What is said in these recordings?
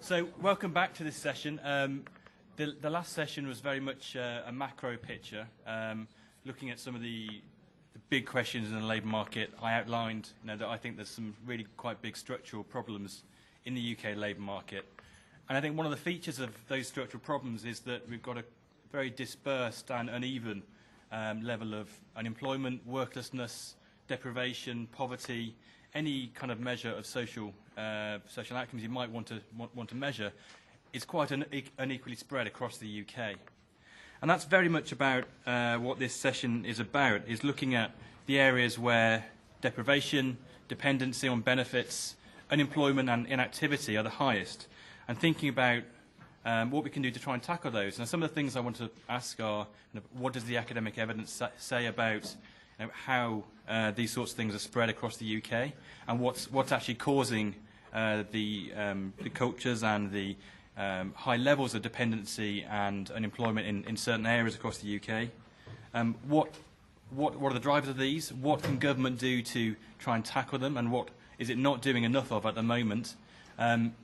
So welcome back to this session. The last session was very much a macro picture, looking at some of the big questions in the labour market. I outlined that I think there's some really quite big structural problems in the UK labour market. And I think one of the features of those structural problems is that we've got a very dispersed and uneven level of unemployment, worklessness, deprivation, poverty, any kind of measure of social outcomes you might want to measure is quite unequally spread across the UK. And that's very much about what this session is about, is looking at the areas where deprivation, dependency on benefits, unemployment and inactivity are the highest, and thinking about what we can do to try and tackle those. Now, some of the things I want to ask are, what does the academic evidence say about how these sorts of things are spread across the UK, and what's actually causing the cultures and the high levels of dependency and unemployment in certain areas across the UK. What are the drivers of these? What can government do to try and tackle them, and what is it not doing enough of at the moment? Then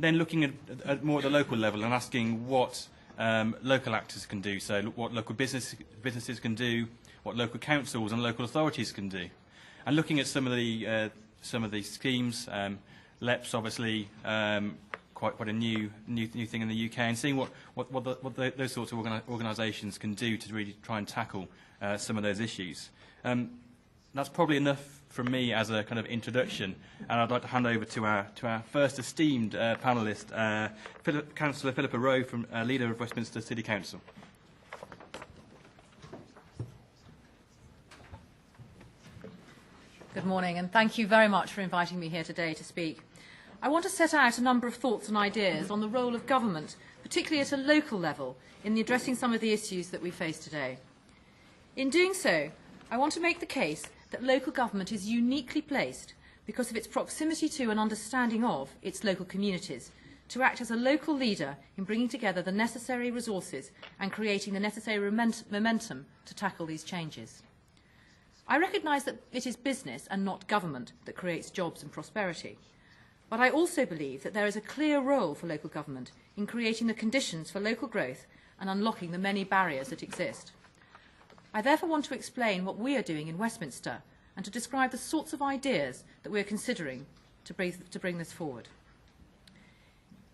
looking at more at the local level and asking what local actors can do, so what local businesses can do, what local councils and local authorities can do, and looking at some of the schemes. LEP's obviously quite a new thing in the UK, and seeing what those sorts of organisations can do to really try and tackle some of those issues. That's probably enough from me as a kind of introduction, and I'd like to hand over to our first esteemed panellist, Councillor Philippa Rowe, leader of Westminster City Council. Good morning, and thank you very much for inviting me here today to speak. I want to set out a number of thoughts and ideas on the role of government, particularly at a local level, in addressing some of the issues that we face today. In doing so, I want to make the case that local government is uniquely placed because of its proximity to and understanding of its local communities, to act as a local leader in bringing together the necessary resources and creating the necessary momentum to tackle these changes. I recognise that it is business and not government that creates jobs and prosperity. But I also believe that there is a clear role for local government in creating the conditions for local growth and unlocking the many barriers that exist. I therefore want to explain what we are doing in Westminster and to describe the sorts of ideas that we are considering to bring this forward.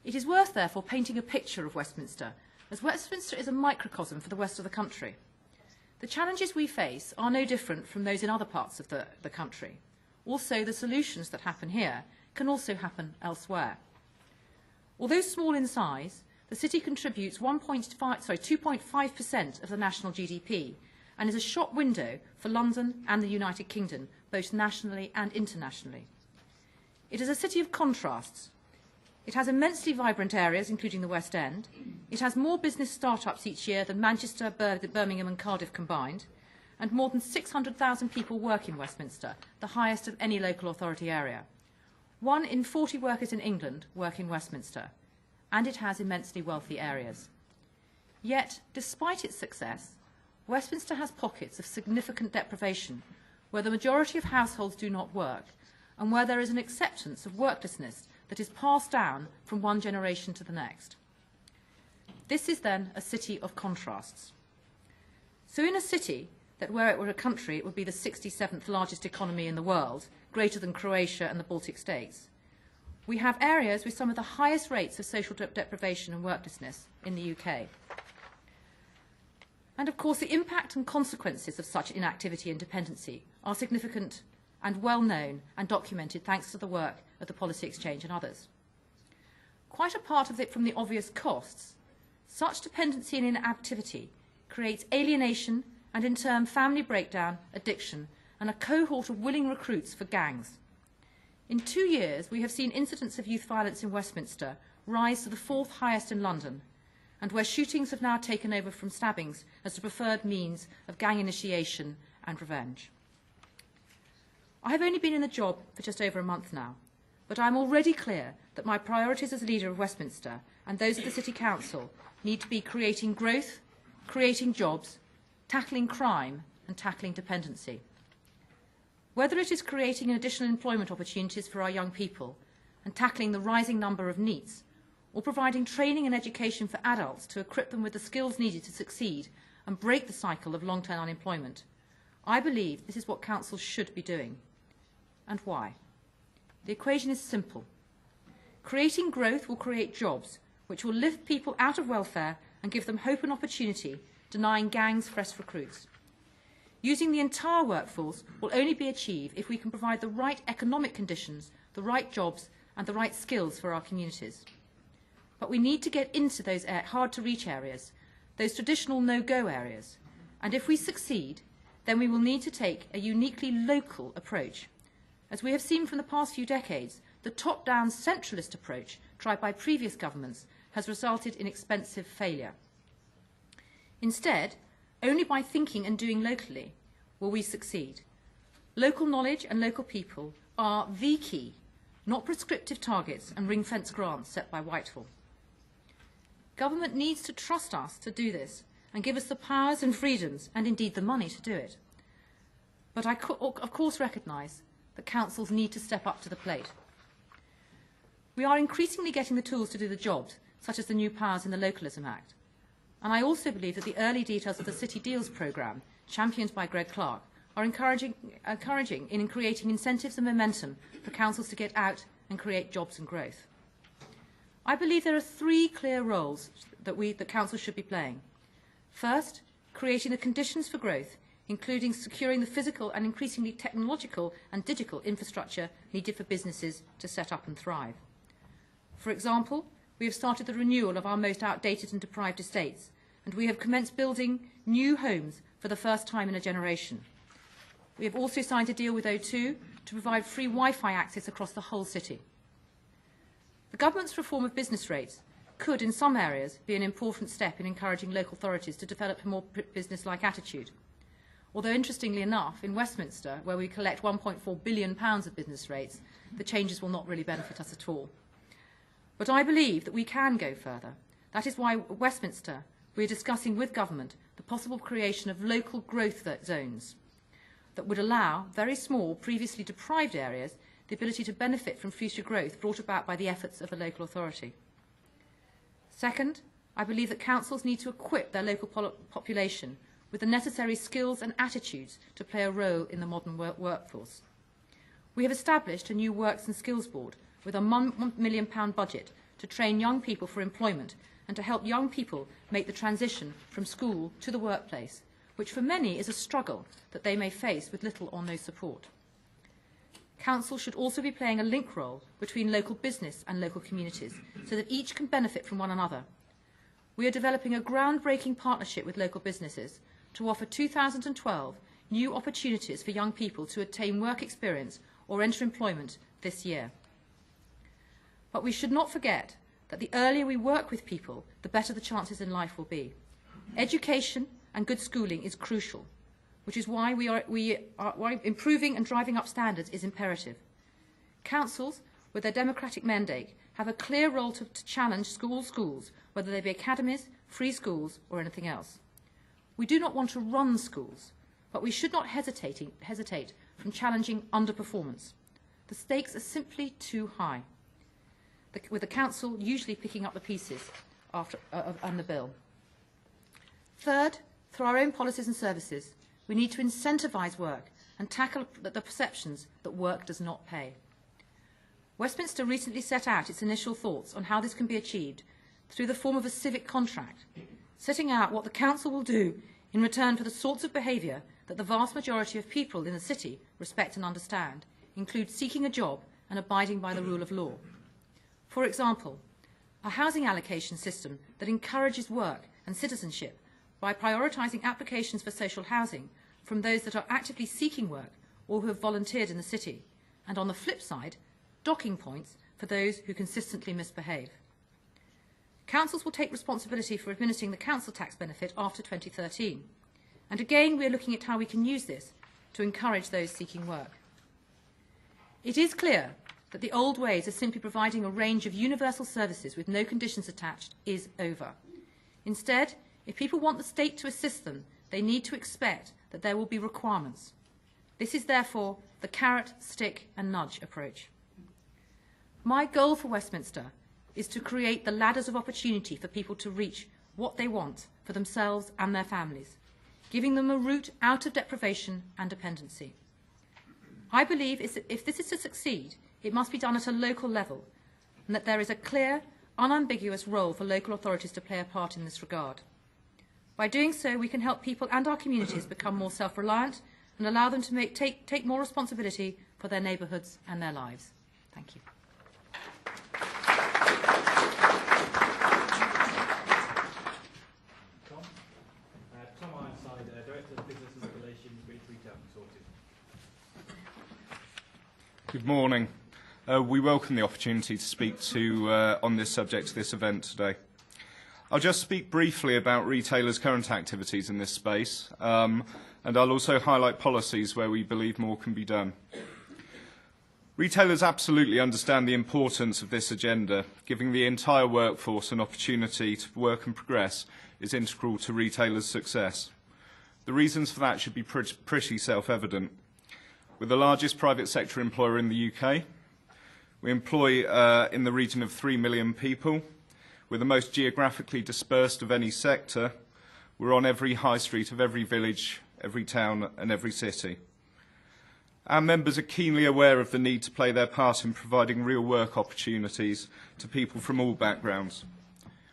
It is worth, therefore, painting a picture of Westminster, as Westminster is a microcosm for the west of the country. The challenges we face are no different from those in other parts of the country. Also, the solutions that happen here can also happen elsewhere. Although small in size, the city contributes 2.5% of the national GDP and is a shop window for London and the United Kingdom, both nationally and internationally. It is a city of contrasts. It has immensely vibrant areas, including the West End. It has more business start-ups each year than Manchester, Birmingham and Cardiff combined, and more than 600,000 people work in Westminster, the highest of any local authority area. 1 in 40 workers in England work in Westminster, and it has immensely wealthy areas. Yet, despite its success, Westminster has pockets of significant deprivation, where the majority of households do not work, and where there is an acceptance of worklessness that is passed down from one generation to the next. This is then a city of contrasts. So in a city that, were it were a country, it would be the 67th largest economy in the world, greater than Croatia and the Baltic states, we have areas with some of the highest rates of social deprivation and worklessness in the UK. And of course, the impact and consequences of such inactivity and dependency are significant and well known and documented thanks to the work of the Policy Exchange and others. Quite apart from the obvious costs, such dependency and inactivity creates alienation and in turn family breakdown, addiction and a cohort of willing recruits for gangs. In 2 years, we have seen incidents of youth violence in Westminster rise to the 4th highest in London, and where shootings have now taken over from stabbings as the preferred means of gang initiation and revenge. I have only been in the job for just over a month now, but I am already clear that my priorities as leader of Westminster and those of the City Council need to be creating growth, creating jobs, tackling crime and tackling dependency. Whether it is creating additional employment opportunities for our young people and tackling the rising number of NEETs, or providing training and education for adults to equip them with the skills needed to succeed and break the cycle of long-term unemployment. I believe this is what councils should be doing. And why? The equation is simple. Creating growth will create jobs, which will lift people out of welfare and give them hope and opportunity, denying gangs fresh recruits. Using the entire workforce will only be achieved if we can provide the right economic conditions, the right jobs and the right skills for our communities. But we need to get into those hard-to-reach areas, those traditional no-go areas. And if we succeed, then we will need to take a uniquely local approach. As we have seen from the past few decades, the top-down centralist approach tried by previous governments has resulted in expensive failure. Instead, only by thinking and doing locally will we succeed. Local knowledge and local people are the key, not prescriptive targets and ring-fence grants set by Whitehall. Government needs to trust us to do this and give us the powers and freedoms and indeed the money to do it. But I of course recognise that councils need to step up to the plate. We are increasingly getting the tools to do the jobs, such as the new powers in the Localism Act. And I also believe that the early details of the City Deals programme, championed by Greg Clark, are encouraging in creating incentives and momentum for councils to get out and create jobs and growth. I believe there are three clear roles that councils should be playing. First, creating the conditions for growth, including securing the physical and increasingly technological and digital infrastructure needed for businesses to set up and thrive. For example, we have started the renewal of our most outdated and deprived estates, and we have commenced building new homes for the first time in a generation. We have also signed a deal with O2 to provide free Wi-Fi access across the whole city. The government's reform of business rates could, in some areas, be an important step in encouraging local authorities to develop a more business-like attitude. Although, interestingly enough, in Westminster, where we collect £1.4 billion of business rates, the changes will not really benefit us at all. But I believe that we can go further. That is why at Westminster we are discussing with government the possible creation of local growth zones that would allow very small, previously deprived areas the ability to benefit from future growth brought about by the efforts of a local authority. Second, I believe that councils need to equip their local population with the necessary skills and attitudes to play a role in the modern workforce. We have established a new Works and Skills Board with a £1 million budget to train young people for employment and to help young people make the transition from school to the workplace, which for many is a struggle that they may face with little or no support. Council should also be playing a link role between local business and local communities so that each can benefit from one another. We are developing a groundbreaking partnership with local businesses to offer 2012 new opportunities for young people to attain work experience or enter employment this year. But we should not forget that the earlier we work with people, the better the chances in life will be. Education and good schooling is crucial, which is why why improving and driving up standards is imperative. Councils, with their democratic mandate, have a clear role to challenge schools, whether they be academies, free schools or anything else. We do not want to run schools, but we should not hesitate from challenging underperformance. The stakes are simply too high, with the council usually picking up the pieces on the bill. Third, through our own policies and services, we need to incentivise work and tackle the perceptions that work does not pay. Westminster recently set out its initial thoughts on how this can be achieved through the form of a civic contract, setting out what the council will do in return for the sorts of behaviour that the vast majority of people in the city respect and understand, include seeking a job and abiding by the rule of law. For example, a housing allocation system that encourages work and citizenship by prioritising applications for social housing from those that are actively seeking work or who have volunteered in the city, and on the flip side, docking points for those who consistently misbehave. Councils will take responsibility for administering the council tax benefit after 2013, and again we are looking at how we can use this to encourage those seeking work. It is clear that the old ways of simply providing a range of universal services with no conditions attached is over. Instead, if people want the state to assist them, they need to expect that there will be requirements. This is therefore the carrot, stick and nudge approach. My goal for Westminster is to create the ladders of opportunity for people to reach what they want for themselves and their families, giving them a route out of deprivation and dependency. I believe if this is to succeed, it must be done at a local level, and that there is a clear, unambiguous role for local authorities to play a part in this regard. By doing so, we can help people and our communities become more self-reliant and allow them to take more responsibility for their neighbourhoods and their lives. Thank you. Tom Ironside, Director of Business and Regulations, British Retail Consortium. Good morning. We welcome the opportunity to speak on this subject to this event today. I'll just speak briefly about retailers' current activities in this space, and I'll also highlight policies where we believe more can be done. Retailers absolutely understand the importance of this agenda. Giving the entire workforce an opportunity to work and progress is integral to retailers' success. The reasons for that should be pretty self-evident. We're the largest private sector employer in the UK. We employ in the region of 3 million people. We're the most geographically dispersed of any sector. We're on every high street of every village, every town and every city. Our members are keenly aware of the need to play their part in providing real work opportunities to people from all backgrounds.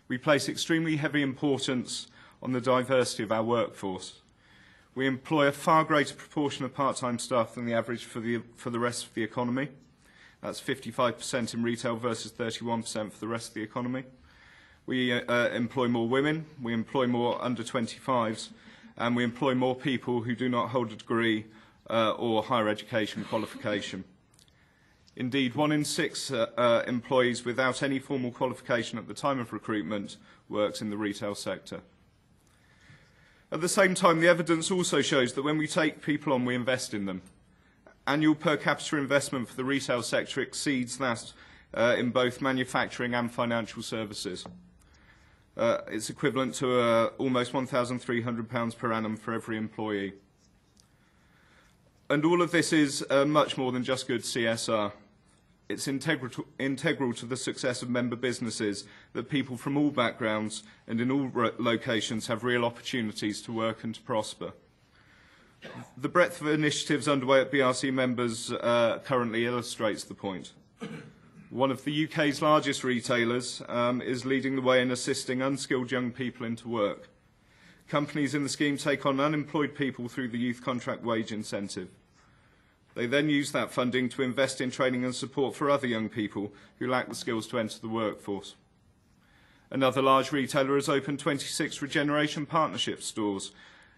We place extremely heavy importance on the diversity of our workforce. We employ a far greater proportion of part-time staff than the average for the rest of the economy. That's 55% in retail versus 31% for the rest of the economy. We employ more women, we employ more under 25s, and we employ more people who do not hold a degree or higher education qualification. Indeed, 1 in 6 employees without any formal qualification at the time of recruitment works in the retail sector. At the same time, the evidence also shows that when we take people on, we invest in them. Annual per capita investment for the retail sector exceeds that in both manufacturing and financial services. It's equivalent to almost £1,300 per annum for every employee. And all of this is much more than just good CSR. It's integral to the success of member businesses that people from all backgrounds and in all locations have real opportunities to work and to prosper. The breadth of initiatives underway at BRC members currently illustrates the point. One of the UK's largest retailers is leading the way in assisting unskilled young people into work. Companies in the scheme take on unemployed people through the Youth Contract Wage Incentive. They then use that funding to invest in training and support for other young people who lack the skills to enter the workforce. Another large retailer has opened 26 regeneration partnership stores.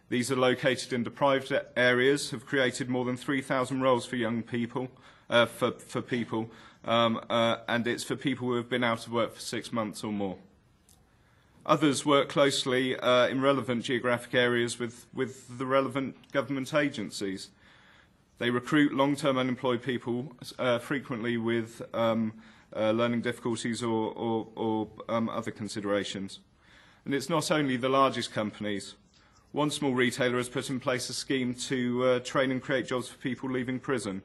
These are located in deprived areas, have created more than 3,000 roles for young people, and it's for people who have been out of work for 6 months or more. Others work closely in relevant geographic areas with the relevant government agencies. They recruit long-term unemployed people, frequently with learning difficulties or other considerations. And it's not only the largest companies. One small retailer has put in place a scheme to train and create jobs for people leaving prison.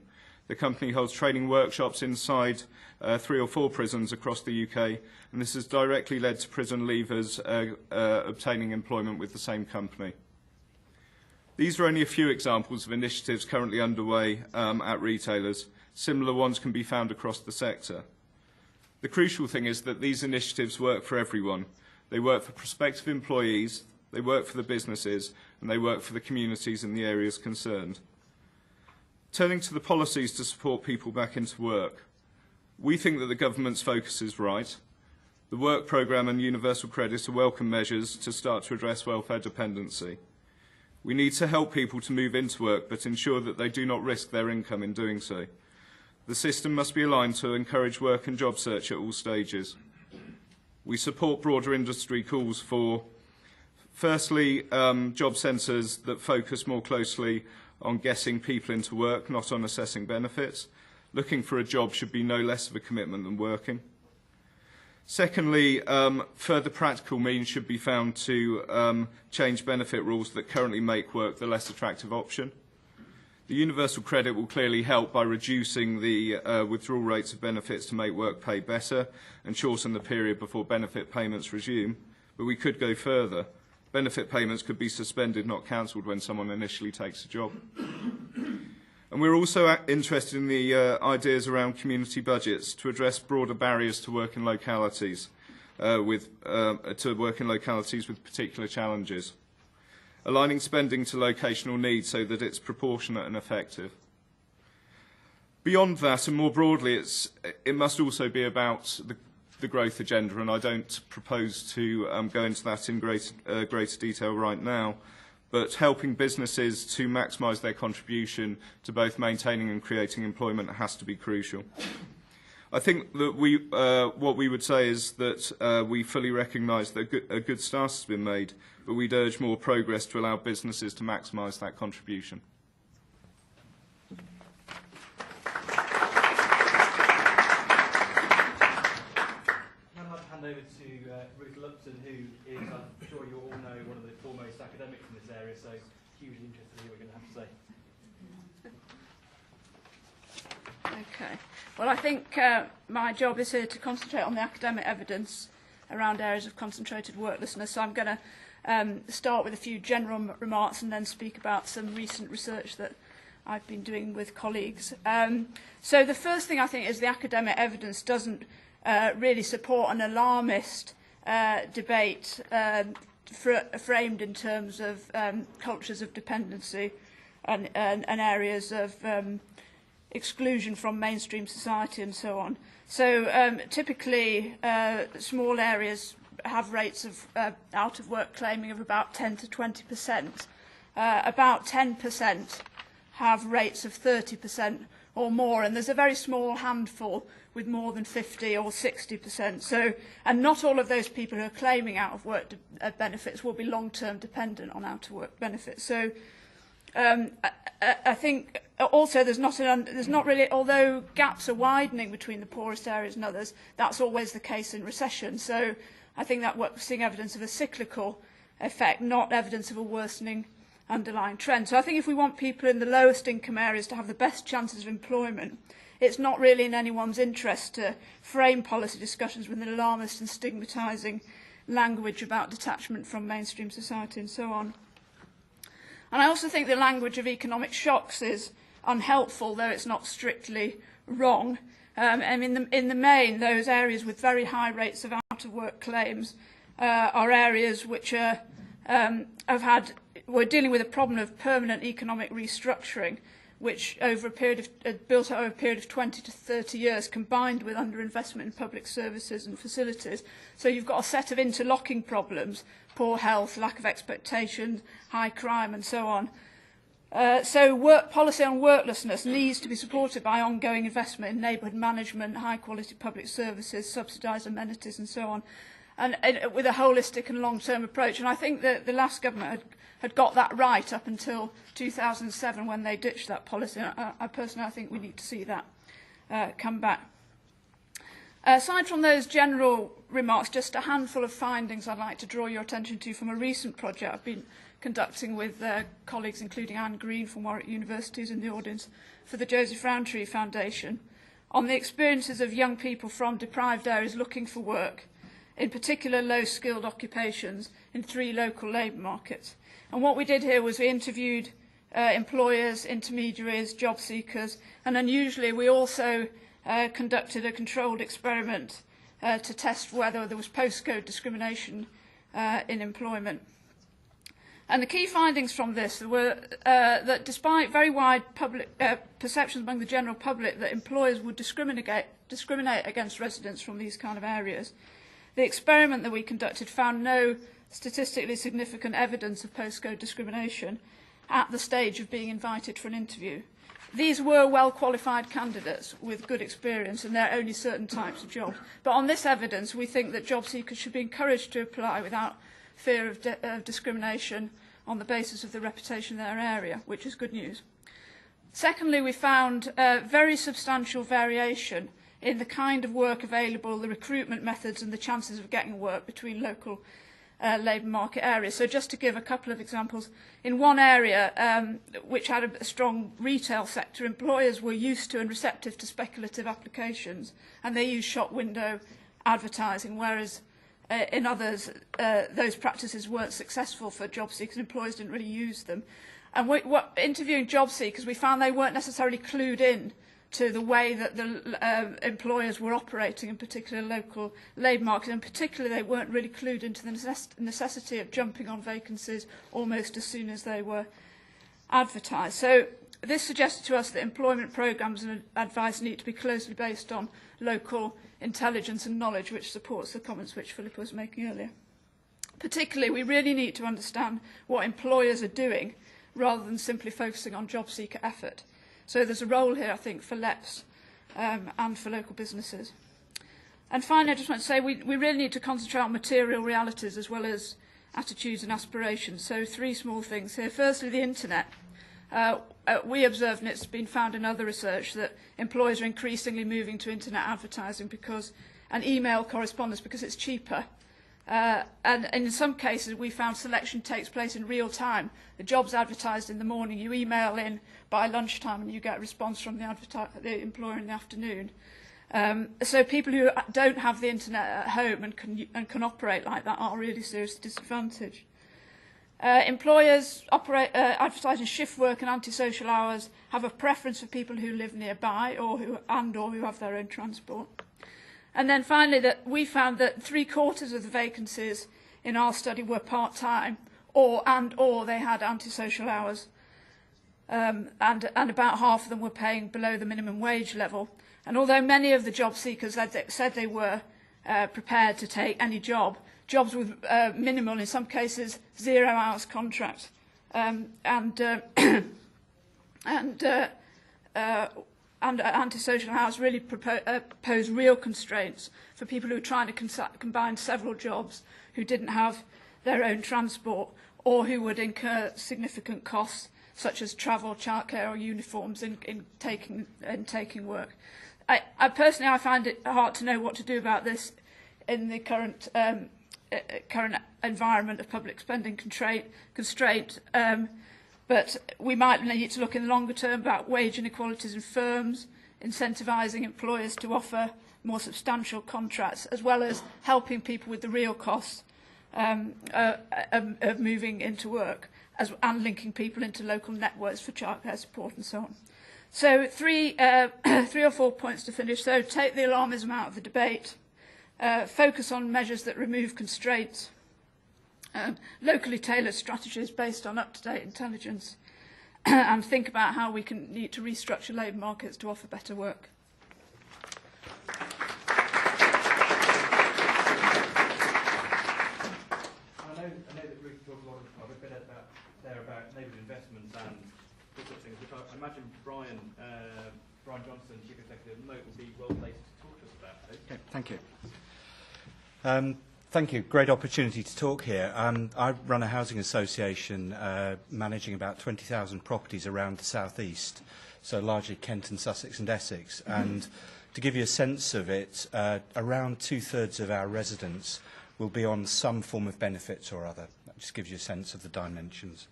The company holds training workshops inside 3 or 4 prisons across the UK, and this has directly led to prison leavers obtaining employment with the same company. These are only a few examples of initiatives currently underway at retailers. Similar ones can be found across the sector. The crucial thing is that these initiatives work for everyone. They work for prospective employees, they work for the businesses, and they work for the communities in the areas concerned. Turning to the policies to support people back into work, we think that the government's focus is right. The work programme and universal credit are welcome measures to start to address welfare dependency. We need to help people to move into work, but ensure that they do not risk their income in doing so. The system must be aligned to encourage work and job search at all stages. We support broader industry calls for, firstly, job centres that focus more closely on getting people into work, not on assessing benefits. Looking for a job should be no less of a commitment than working. Secondly, further practical means should be found to change benefit rules that currently make work the less attractive option. The universal credit will clearly help by reducing the withdrawal rates of benefits to make work pay better and shorten the period before benefit payments resume, but we could go further. Benefit payments could be suspended, not cancelled, when someone initially takes a job. And we're also interested in the ideas around community budgets to address broader barriers to work in localities, with particular challenges, aligning spending to locational needs so that it's proportionate and effective. Beyond that, and more broadly, it must also be about the growth agenda, and I don't propose to go into that in greater detail right now, but helping businesses to maximise their contribution to both maintaining and creating employment has to be crucial. I think that what we would say is that we fully recognise that a good start has been made, but we'd urge more progress to allow businesses to maximise that contribution. I'd like to hand over to Ruth Lupton, who is, I'm sure you all know, one of the foremost academics in this area, so hugely interested to hear what you're going to have to say. Okay. Well, I think my job is here to concentrate on the academic evidence around areas of concentrated worklessness. So I'm going to start with a few general remarks and then speak about some recent research that I've been doing with colleagues. So the first thing I think is the academic evidence doesn't really support an alarmist debate framed in terms of cultures of dependency and areas of exclusion from mainstream society and so on. So typically small areas have rates of out-of-work claiming of about 10 to 20%. About 10% have rates of 30% or more, and there's a very small handful with more than 50 or 60%. So, and not all of those people who are claiming out-of-work benefits will be long-term dependent on out-of-work benefits. So I think also there's not really, although gaps are widening between the poorest areas and others, that's always the case in recession. So I think that we're seeing evidence of a cyclical effect, not evidence of a worsening underlying trend. So I think if we want people in the lowest income areas to have the best chances of employment, it's not really in anyone's interest to frame policy discussions with an alarmist and stigmatising language about detachment from mainstream society and so on. And I also think the language of economic shocks is unhelpful, though it's not strictly wrong. And in the main, those areas with very high rates of out-of-work claims are areas which we're dealing with a problem of permanent economic restructuring, which over a period of, built over a period of 20 to 30 years, combined with underinvestment in public services and facilities. So you've got a set of interlocking problems: poor health, lack of expectations, high crime, and so on. So work policy on worklessness needs to be supported by ongoing investment in neighbourhood management, high-quality public services, subsidised amenities, and so on, and with a holistic and long-term approach. And I think that the last government had got that right up until 2007 when they ditched that policy. I personally think we need to see that come back. Aside from those general remarks, just a handful of findings I'd like to draw your attention to from a recent project I've been conducting with colleagues, including Anne Green from Warwick University, who's in the audience, for the Joseph Rowntree Foundation, on the experiences of young people from deprived areas looking for work, in particular low-skilled occupations, in 3 local labour markets. And what we did here was we interviewed employers, intermediaries, job seekers, and unusually we also conducted a controlled experiment to test whether there was postcode discrimination in employment. And the key findings from this were that despite very wide public perceptions among the general public that employers would discriminate against residents from these kind of areas, the experiment that we conducted found no statistically significant evidence of postcode discrimination at the stage of being invited for an interview. These were well-qualified candidates with good experience, and there are only certain types of jobs. But on this evidence, we think that job seekers should be encouraged to apply without fear of discrimination on the basis of the reputation of their area, which is good news. Secondly, we found very substantial variation in the kind of work available, the recruitment methods and the chances of getting work between local labour market areas. So just to give a couple of examples, in one area which had a strong retail sector, employers were used to and receptive to speculative applications, and they used shop window advertising, whereas in others those practices weren't successful for job seekers. Employers didn't really use them. And interviewing job seekers, we found they weren't necessarily clued in to the way that the employers were operating, in particular local labour markets, and particularly they weren't really clued into the necessity of jumping on vacancies almost as soon as they were advertised. So this suggested to us that employment programmes and advice need to be closely based on local intelligence and knowledge, which supports the comments which Philippa was making earlier. Particularly, we really need to understand what employers are doing rather than simply focusing on job seeker effort. So there's a role here, I think, for LEPs and for local businesses. And finally, I just want to say we really need to concentrate on material realities as well as attitudes and aspirations. So 3 small things here. Firstly, the internet. We observed, and it's been found in other research, that employers are increasingly moving to internet advertising and email correspondence because it's cheaper. And in some cases, we found selection takes place in real time. The job's advertised in the morning, you email in by lunchtime, and you get a response from the employer in the afternoon. So people who don't have the internet at home and can operate like that are really seriously disadvantaged. Employers advertising shift work and antisocial hours have a preference for people who live nearby or who have their own transport. And then finally, that we found that 3/4 of the vacancies in our study were part-time, or they had antisocial hours, and about half of them were paying below the minimum wage level. And although many of the job seekers said they were prepared to take any job, jobs with minimal, in some cases, 0 hours contract, and antisocial hours really pose real constraints for people who are trying to combine several jobs, who didn't have their own transport, or who would incur significant costs such as travel, childcare, or uniforms in taking work. I personally find it hard to know what to do about this in the current environment of public spending constraint. But we might need to look in the longer term about wage inequalities in firms, incentivising employers to offer more substantial contracts, as well as helping people with the real costs of moving into work, and linking people into local networks for childcare support and so on. So 3 or 4 points to finish. So take the alarmism out of the debate, focus on measures that remove constraints, locally tailored strategies based on up-to-date intelligence, and think about how we need to restructure labour markets to offer better work. I know that Ruth talked a bit about labour investment and those sort of things, which I imagine Brian Johnson, Chief Executive of Moat, would be well placed to talk to us about those. Okay, thank you. Thank you. Great opportunity to talk here. I run a housing association managing about 20,000 properties around the South East, so largely Kent and Sussex and Essex. And to give you a sense of it, around 2/3 of our residents will be on some form of benefits or other. That just gives you a sense of the dimensions.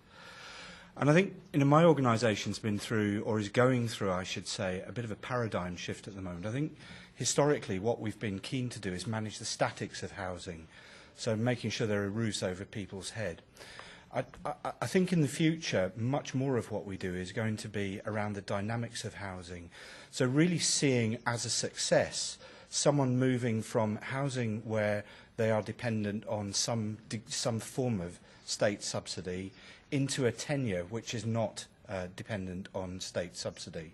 And I think my organisation's been through, or is going through, I should say, a bit of a paradigm shift at the moment. I think historically what we've been keen to do is manage the statics of housing, so making sure there are roofs over people's head. I think in the future, much more of what we do is going to be around the dynamics of housing. So really seeing as a success someone moving from housing where they are dependent on some form of state subsidy into a tenure which is not dependent on state subsidy.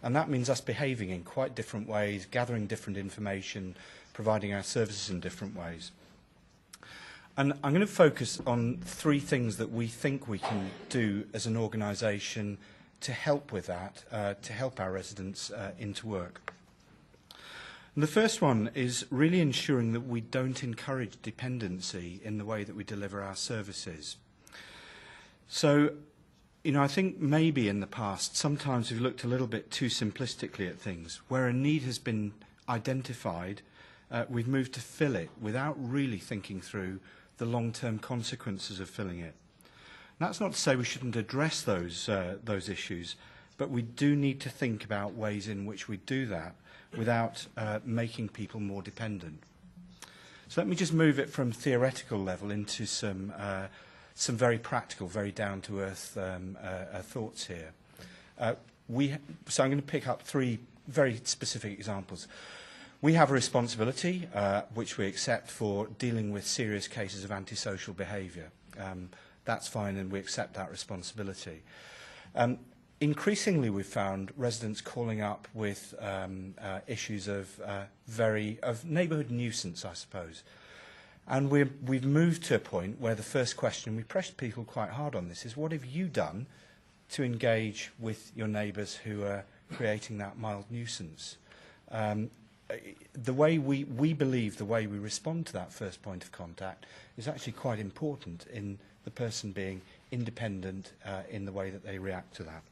And that means us behaving in quite different ways, gathering different information, providing our services in different ways. And I'm going to focus on 3 things that we think we can do as an organisation to help with that, to help our residents into work. And the first one is really ensuring that we don't encourage dependency in the way that we deliver our services. So, I think maybe in the past, sometimes we've looked a little bit too simplistically at things. Where a need has been identified, we've moved to fill it without really thinking through the long-term consequences of filling it. And that's not to say we shouldn't address those issues, but we do need to think about ways in which we do that without making people more dependent. So let me just move it from theoretical level into some very practical, very down-to-earth thoughts here. So I'm going to pick up three very specific examples. We have a responsibility, which we accept, for dealing with serious cases of antisocial behaviour. That's fine, and we accept that responsibility. Increasingly, we've found residents calling up with issues of neighbourhood nuisance, I suppose. And we've moved to a point where the first question, we pressed people quite hard on this, is what have you done to engage with your neighbours who are creating that mild nuisance? The way we believe the way we respond to that first point of contact is actually quite important in the person being independent in the way that they react to that.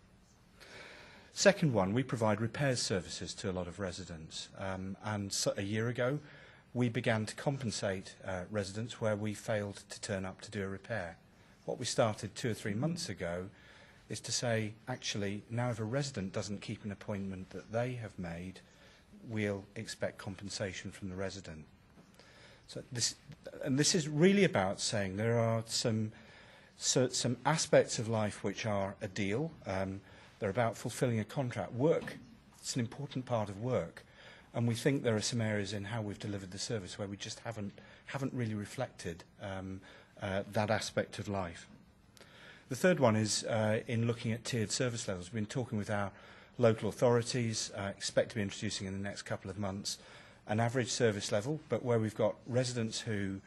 Second one, we provide repairs services to a lot of residents. And so a year ago, we began to compensate residents where we failed to turn up to do a repair. What we started 2 or 3 months ago is to say, actually, now if a resident doesn't keep an appointment that they have made, we'll expect compensation from the resident. So this is really about saying there are some aspects of life which are a deal. They're about fulfilling a contract. Work, it's an important part of work. And we think there are some areas in how we've delivered the service where we just haven't really reflected that aspect of life. The third one is in looking at tiered service levels. We've been talking with our local authorities, expect to be introducing in the next couple of months an average service level, but where we've got residents who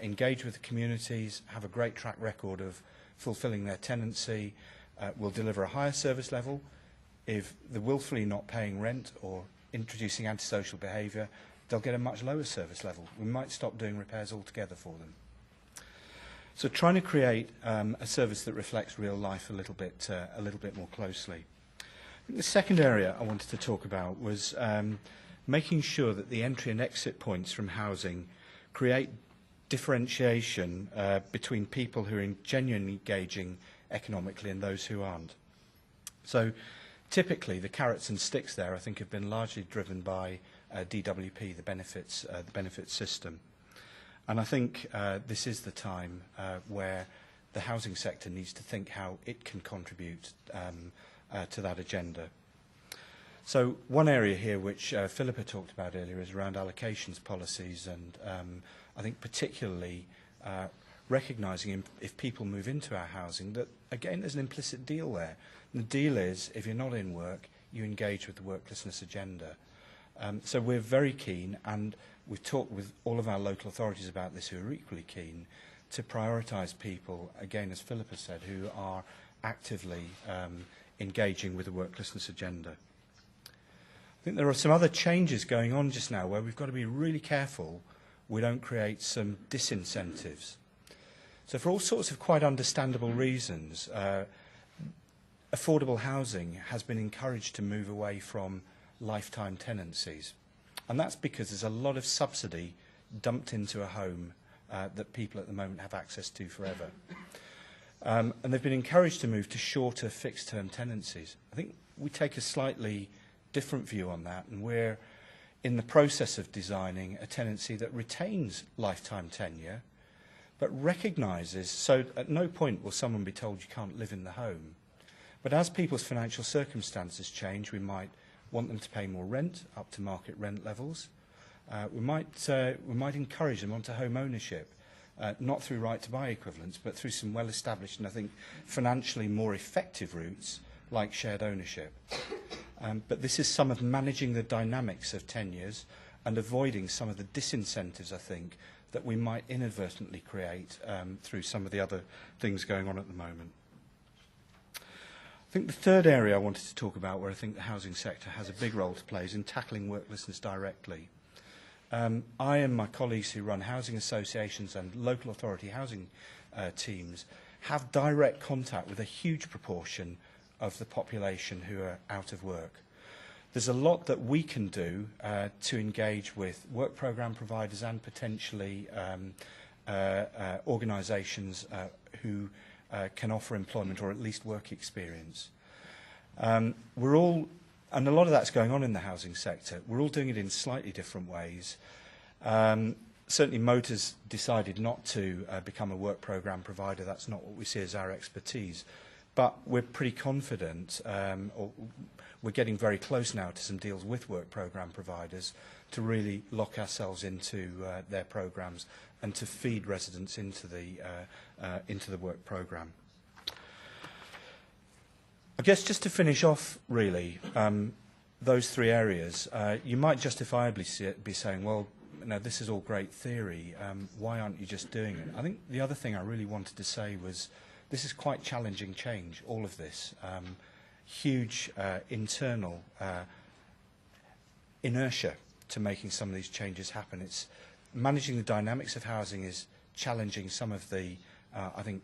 engage with the communities, have a great track record of fulfilling their tenancy, will deliver a higher service level. If they're willfully not paying rent or introducing antisocial behaviour, they'll get a much lower service level. We might stop doing repairs altogether for them. So trying to create a service that reflects real life a little bit more closely. The second area I wanted to talk about was making sure that the entry and exit points from housing create differentiation between people who are genuinely engaging economically and those who aren't. So typically the carrots and sticks there I think have been largely driven by DWP, the benefits system. And I think this is the time where the housing sector needs to think how it can contribute to that agenda. So one area here which Philippa talked about earlier is around allocations policies, and I think particularly recognising if people move into our housing that, again, there's an implicit deal there. And the deal is if you're not in work, you engage with the worklessness agenda. So we're very keen, and we've talked with all of our local authorities about this who are equally keen, to prioritise people, again, as Philippa said, who are actively engaging with the worklessness agenda. I think there are some other changes going on just now where we've got to be really careful we don't create some disincentives. So for all sorts of quite understandable reasons, affordable housing has been encouraged to move away from lifetime tenancies. And that's because there's a lot of subsidy dumped into a home that people at the moment have access to forever. And they've been encouraged to move to shorter fixed-term tenancies. I think we take a slightly different view on that, and we're in the process of designing a tenancy that retains lifetime tenure, but recognises, so at no point will someone be told you can't live in the home. But as people's financial circumstances change, we might want them to pay more rent, up to market rent levels. We might encourage them onto home ownership, not through right-to-buy equivalents, but through some well-established and I think financially more effective routes like shared ownership. But this is some of managing the dynamics of tenures and avoiding some of the disincentives, I think, that we might inadvertently create through some of the other things going on at the moment. I think the third area I wanted to talk about, where I think the housing sector has a big role to play, is in tackling worklessness directly. I and my colleagues who run housing associations and local authority housing teams have direct contact with a huge proportion of the population who are out of work. There's a lot that we can do to engage with work programme providers and potentially organisations who can offer employment or at least work experience. We're all, and a lot of that's going on in the housing sector, we're all doing it in slightly different ways. Certainly Motor's decided not to become a work programme provider. That's not what we see as our expertise. But we're pretty confident, or we're getting very close now to some deals with work programme providers to really lock ourselves into their programmes and to feed residents into the work programme. I guess just to finish off, really, those three areas, you might justifiably be saying, well, no, this is all great theory, why aren't you just doing it? I think the other thing I really wanted to say was this is quite challenging change, all of this. Huge internal inertia to making some of these changes happen. It's managing the dynamics of housing is challenging some of the, I think,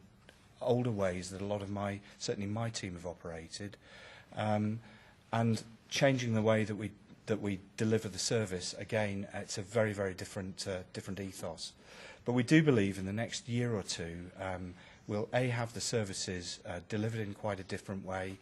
older ways that a lot of certainly my team have operated, and changing the way that we deliver the service. Again, it's a very, very different ethos. But we do believe in the next year or two we'll A, have the services delivered in quite a different way,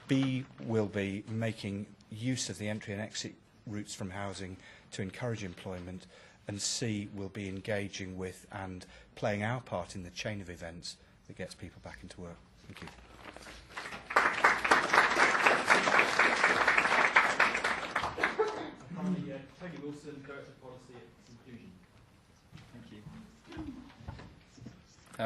B, will be making use of the entry and exit routes from housing to encourage employment, and C, will be engaging with and playing our part in the chain of events that gets people back into work. Thank you. Finally, Tony Wilson, Director of Policy at Inclusion. Thank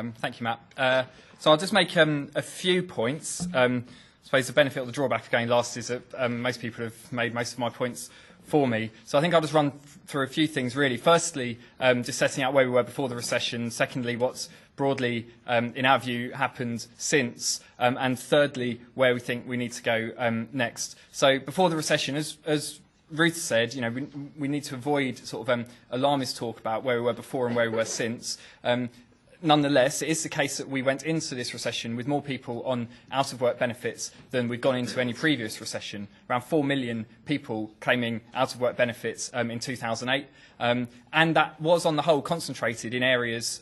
you. Thank you, Matt. So I'll just make a few points. I suppose the benefit or the drawback of going last is that most people have made most of my points for me. So I think I'll just run through a few things, really. Firstly, just setting out where we were before the recession. Secondly, what's broadly, in our view, happened since. And thirdly, where we think we need to go next. So before the recession, as Ruth said, you know, we need to avoid sort of alarmist talk about where we were before and where we were since. Nonetheless, it is the case that we went into this recession with more people on out-of-work benefits than we'd gone into any previous recession. Around 4 million people claiming out-of-work benefits in 2008. And that was, on the whole, concentrated in areas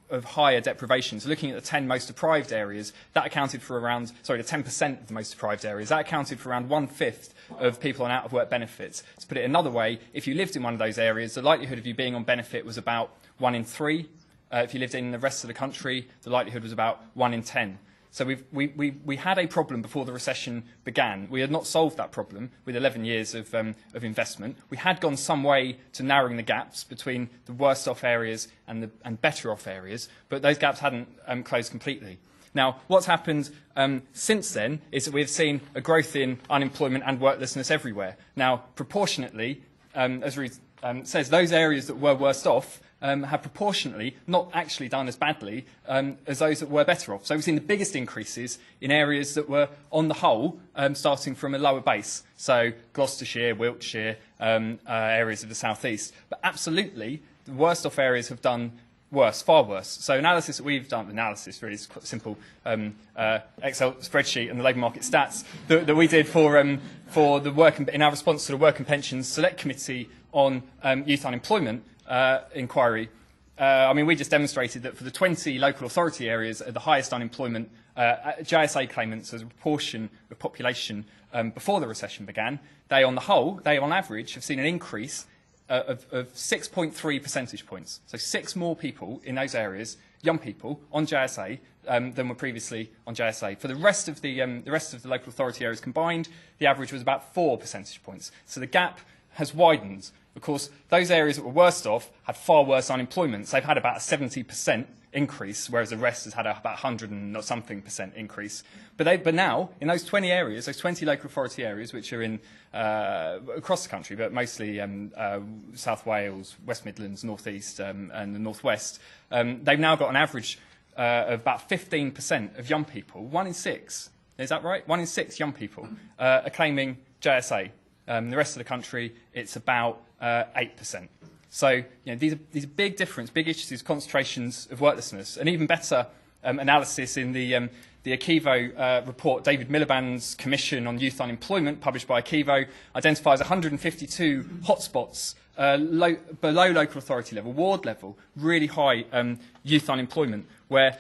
of higher deprivation. So looking at the 10 most deprived areas, that accounted for around, the 10% of the most deprived areas, that accounted for around 1/5 of people on out-of-work benefits. To put it another way, if you lived in one of those areas, the likelihood of you being on benefit was about 1 in 3. If you lived in the rest of the country, the likelihood was about 1 in 10. So we had a problem before the recession began. We had not solved that problem with 11 years of investment. We had gone some way to narrowing the gaps between the worst off areas and better off areas, but those gaps hadn't closed completely. Now, what's happened since then is that we've seen a growth in unemployment and worklessness everywhere. Now, proportionately, as Ruth says, those areas that were worst off have proportionately not actually done as badly as those that were better off. So we've seen the biggest increases in areas that were, on the whole, starting from a lower base. So Gloucestershire, Wiltshire, areas of the South East. But absolutely, the worst off areas have done worse, far worse. So analysis that we've done, analysis really is quite simple, Excel spreadsheet and the labour market stats that we did for the work in our response to the Work and Pensions Select Committee on youth unemployment inquiry. I mean, we just demonstrated that for the 20 local authority areas at the highest unemployment, JSA claimants as a proportion of population before the recession began, they on the whole, they on average have seen an increase of 6.3 percentage points. So 6 more people in those areas, young people, on JSA than were previously on JSA. For the rest of the local authority areas combined, the average was about 4 percentage points. So the gap has widened. Of course, those areas that were worst off had far worse unemployment. So they've had about a 70% increase, whereas the rest has had about 100 and something percent increase. But now, in those 20 areas, those 20 local authority areas, which are in across the country, but mostly South Wales, West Midlands, North East and the North West, they've now got an average of about 15% of young people, 1 in 6, is that right? 1 in 6 young people are claiming JSA. The rest of the country, it's about 8%. So, you know, these are big difference, big issues, concentrations of worklessness. An even better analysis in the Akivo report, David Miliband's Commission on Youth Unemployment, published by Akivo, identifies 152 hotspots below local authority level, ward level, really high youth unemployment, where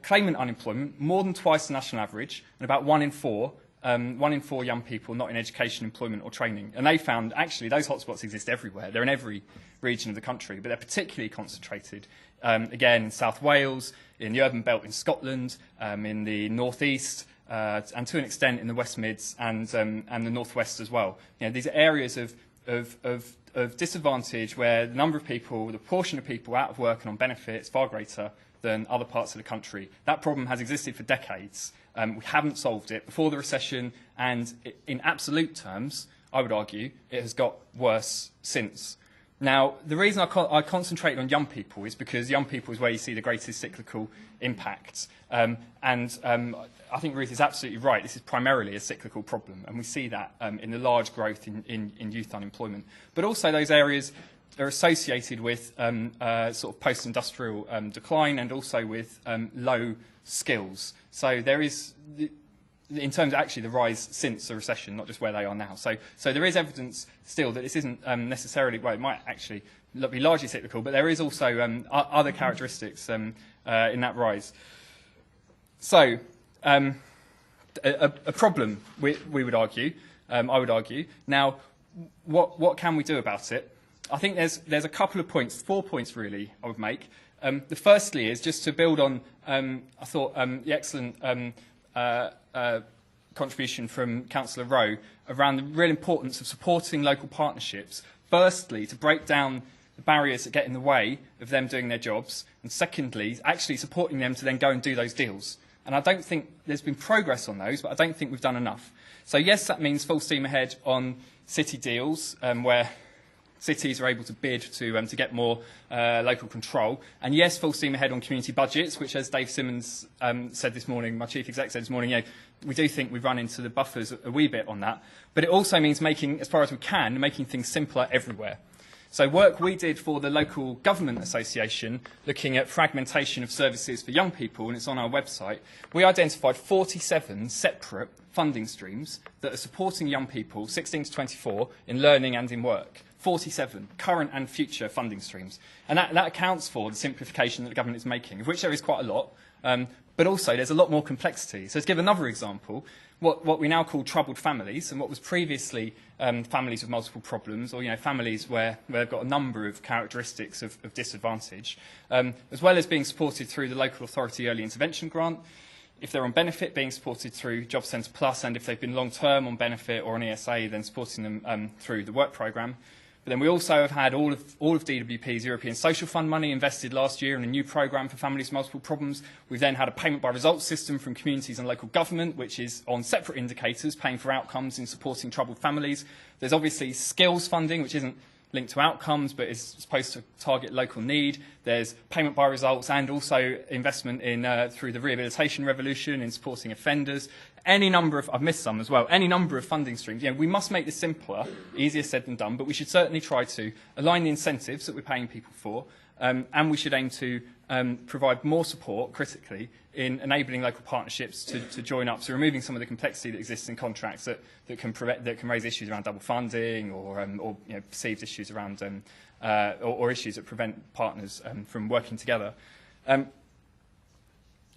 claimant unemployment, more than twice the national average, and about 1 in 4 young people not in education, employment or training. And they found, actually, those hotspots exist everywhere. They're in every region of the country, but they're particularly concentrated, again, in South Wales, in the urban belt in Scotland, in the North East, and to an extent in the West Mids and the North West as well. You know, these are areas of disadvantage where the number of people, the proportion of people out of work and on benefit is far greater than other parts of the country. That problem has existed for decades. We haven't solved it before the recession, and in absolute terms, I would argue, it has got worse since. Now, the reason I concentrate on young people is because young people is where you see the greatest cyclical impact. I think Ruth is absolutely right. This is primarily a cyclical problem, and we see that in the large growth in youth unemployment. But also those areas are associated with sort of post-industrial decline and also with low skills. So there is, in terms of actually the rise since the recession, not just where they are now. So there is evidence still that this isn't necessarily, well, it might actually be largely cyclical, but there is also other characteristics in that rise. So a problem, we would argue, I would argue. Now, what can we do about it? I think there's a couple of points, 4 points really, I would make. The firstly is just to build on, I thought, the excellent contribution from Councillor Rowe around the real importance of supporting local partnerships. Firstly, to break down the barriers that get in the way of them doing their jobs, and secondly, actually supporting them to then go and do those deals. And I don't think there's been progress on those, but I don't think we've done enough. So yes, that means full steam ahead on city deals, where cities are able to bid to get more local control. And yes, full steam ahead on community budgets, which, as Dave Simmons said this morning, my chief exec said this morning, you know, we do think we've run into the buffers a wee bit on that. But it also means making, as far as we can, making things simpler everywhere. So work we did for the Local Government Association, looking at fragmentation of services for young people, and it's on our website, we identified 47 separate funding streams that are supporting young people, 16 to 24, in learning and in work. 47 current and future funding streams. And that accounts for the simplification that the government is making, of which there is quite a lot, but also there's a lot more complexity. So to give another example, what we now call troubled families, and what was previously families with multiple problems, or families where they've got a number of characteristics of disadvantage, as well as being supported through the local authority early intervention grant, if they're on benefit, being supported through Job Centre Plus, and if they've been long-term on benefit or on ESA, then supporting them through the work programme. But then we also have had all of DWP's European Social Fund money invested last year in a new programme for families with multiple problems. We've then had a payment by results system from communities and local government, which is on separate indicators, paying for outcomes in supporting troubled families. There's obviously skills funding, which isn't linked to outcomes, but is supposed to target local need. There's payment by results and also investment in through the rehabilitation revolution in supporting offenders. Any number of, I've missed some as well, any number of funding streams. We must make this simpler, easier said than done, but we should certainly try to align the incentives that we're paying people for, and we should aim to provide more support, critically, in enabling local partnerships to join up, so removing some of the complexity that exists in contracts that can raise issues around double funding or perceived issues around or issues that prevent partners from working together.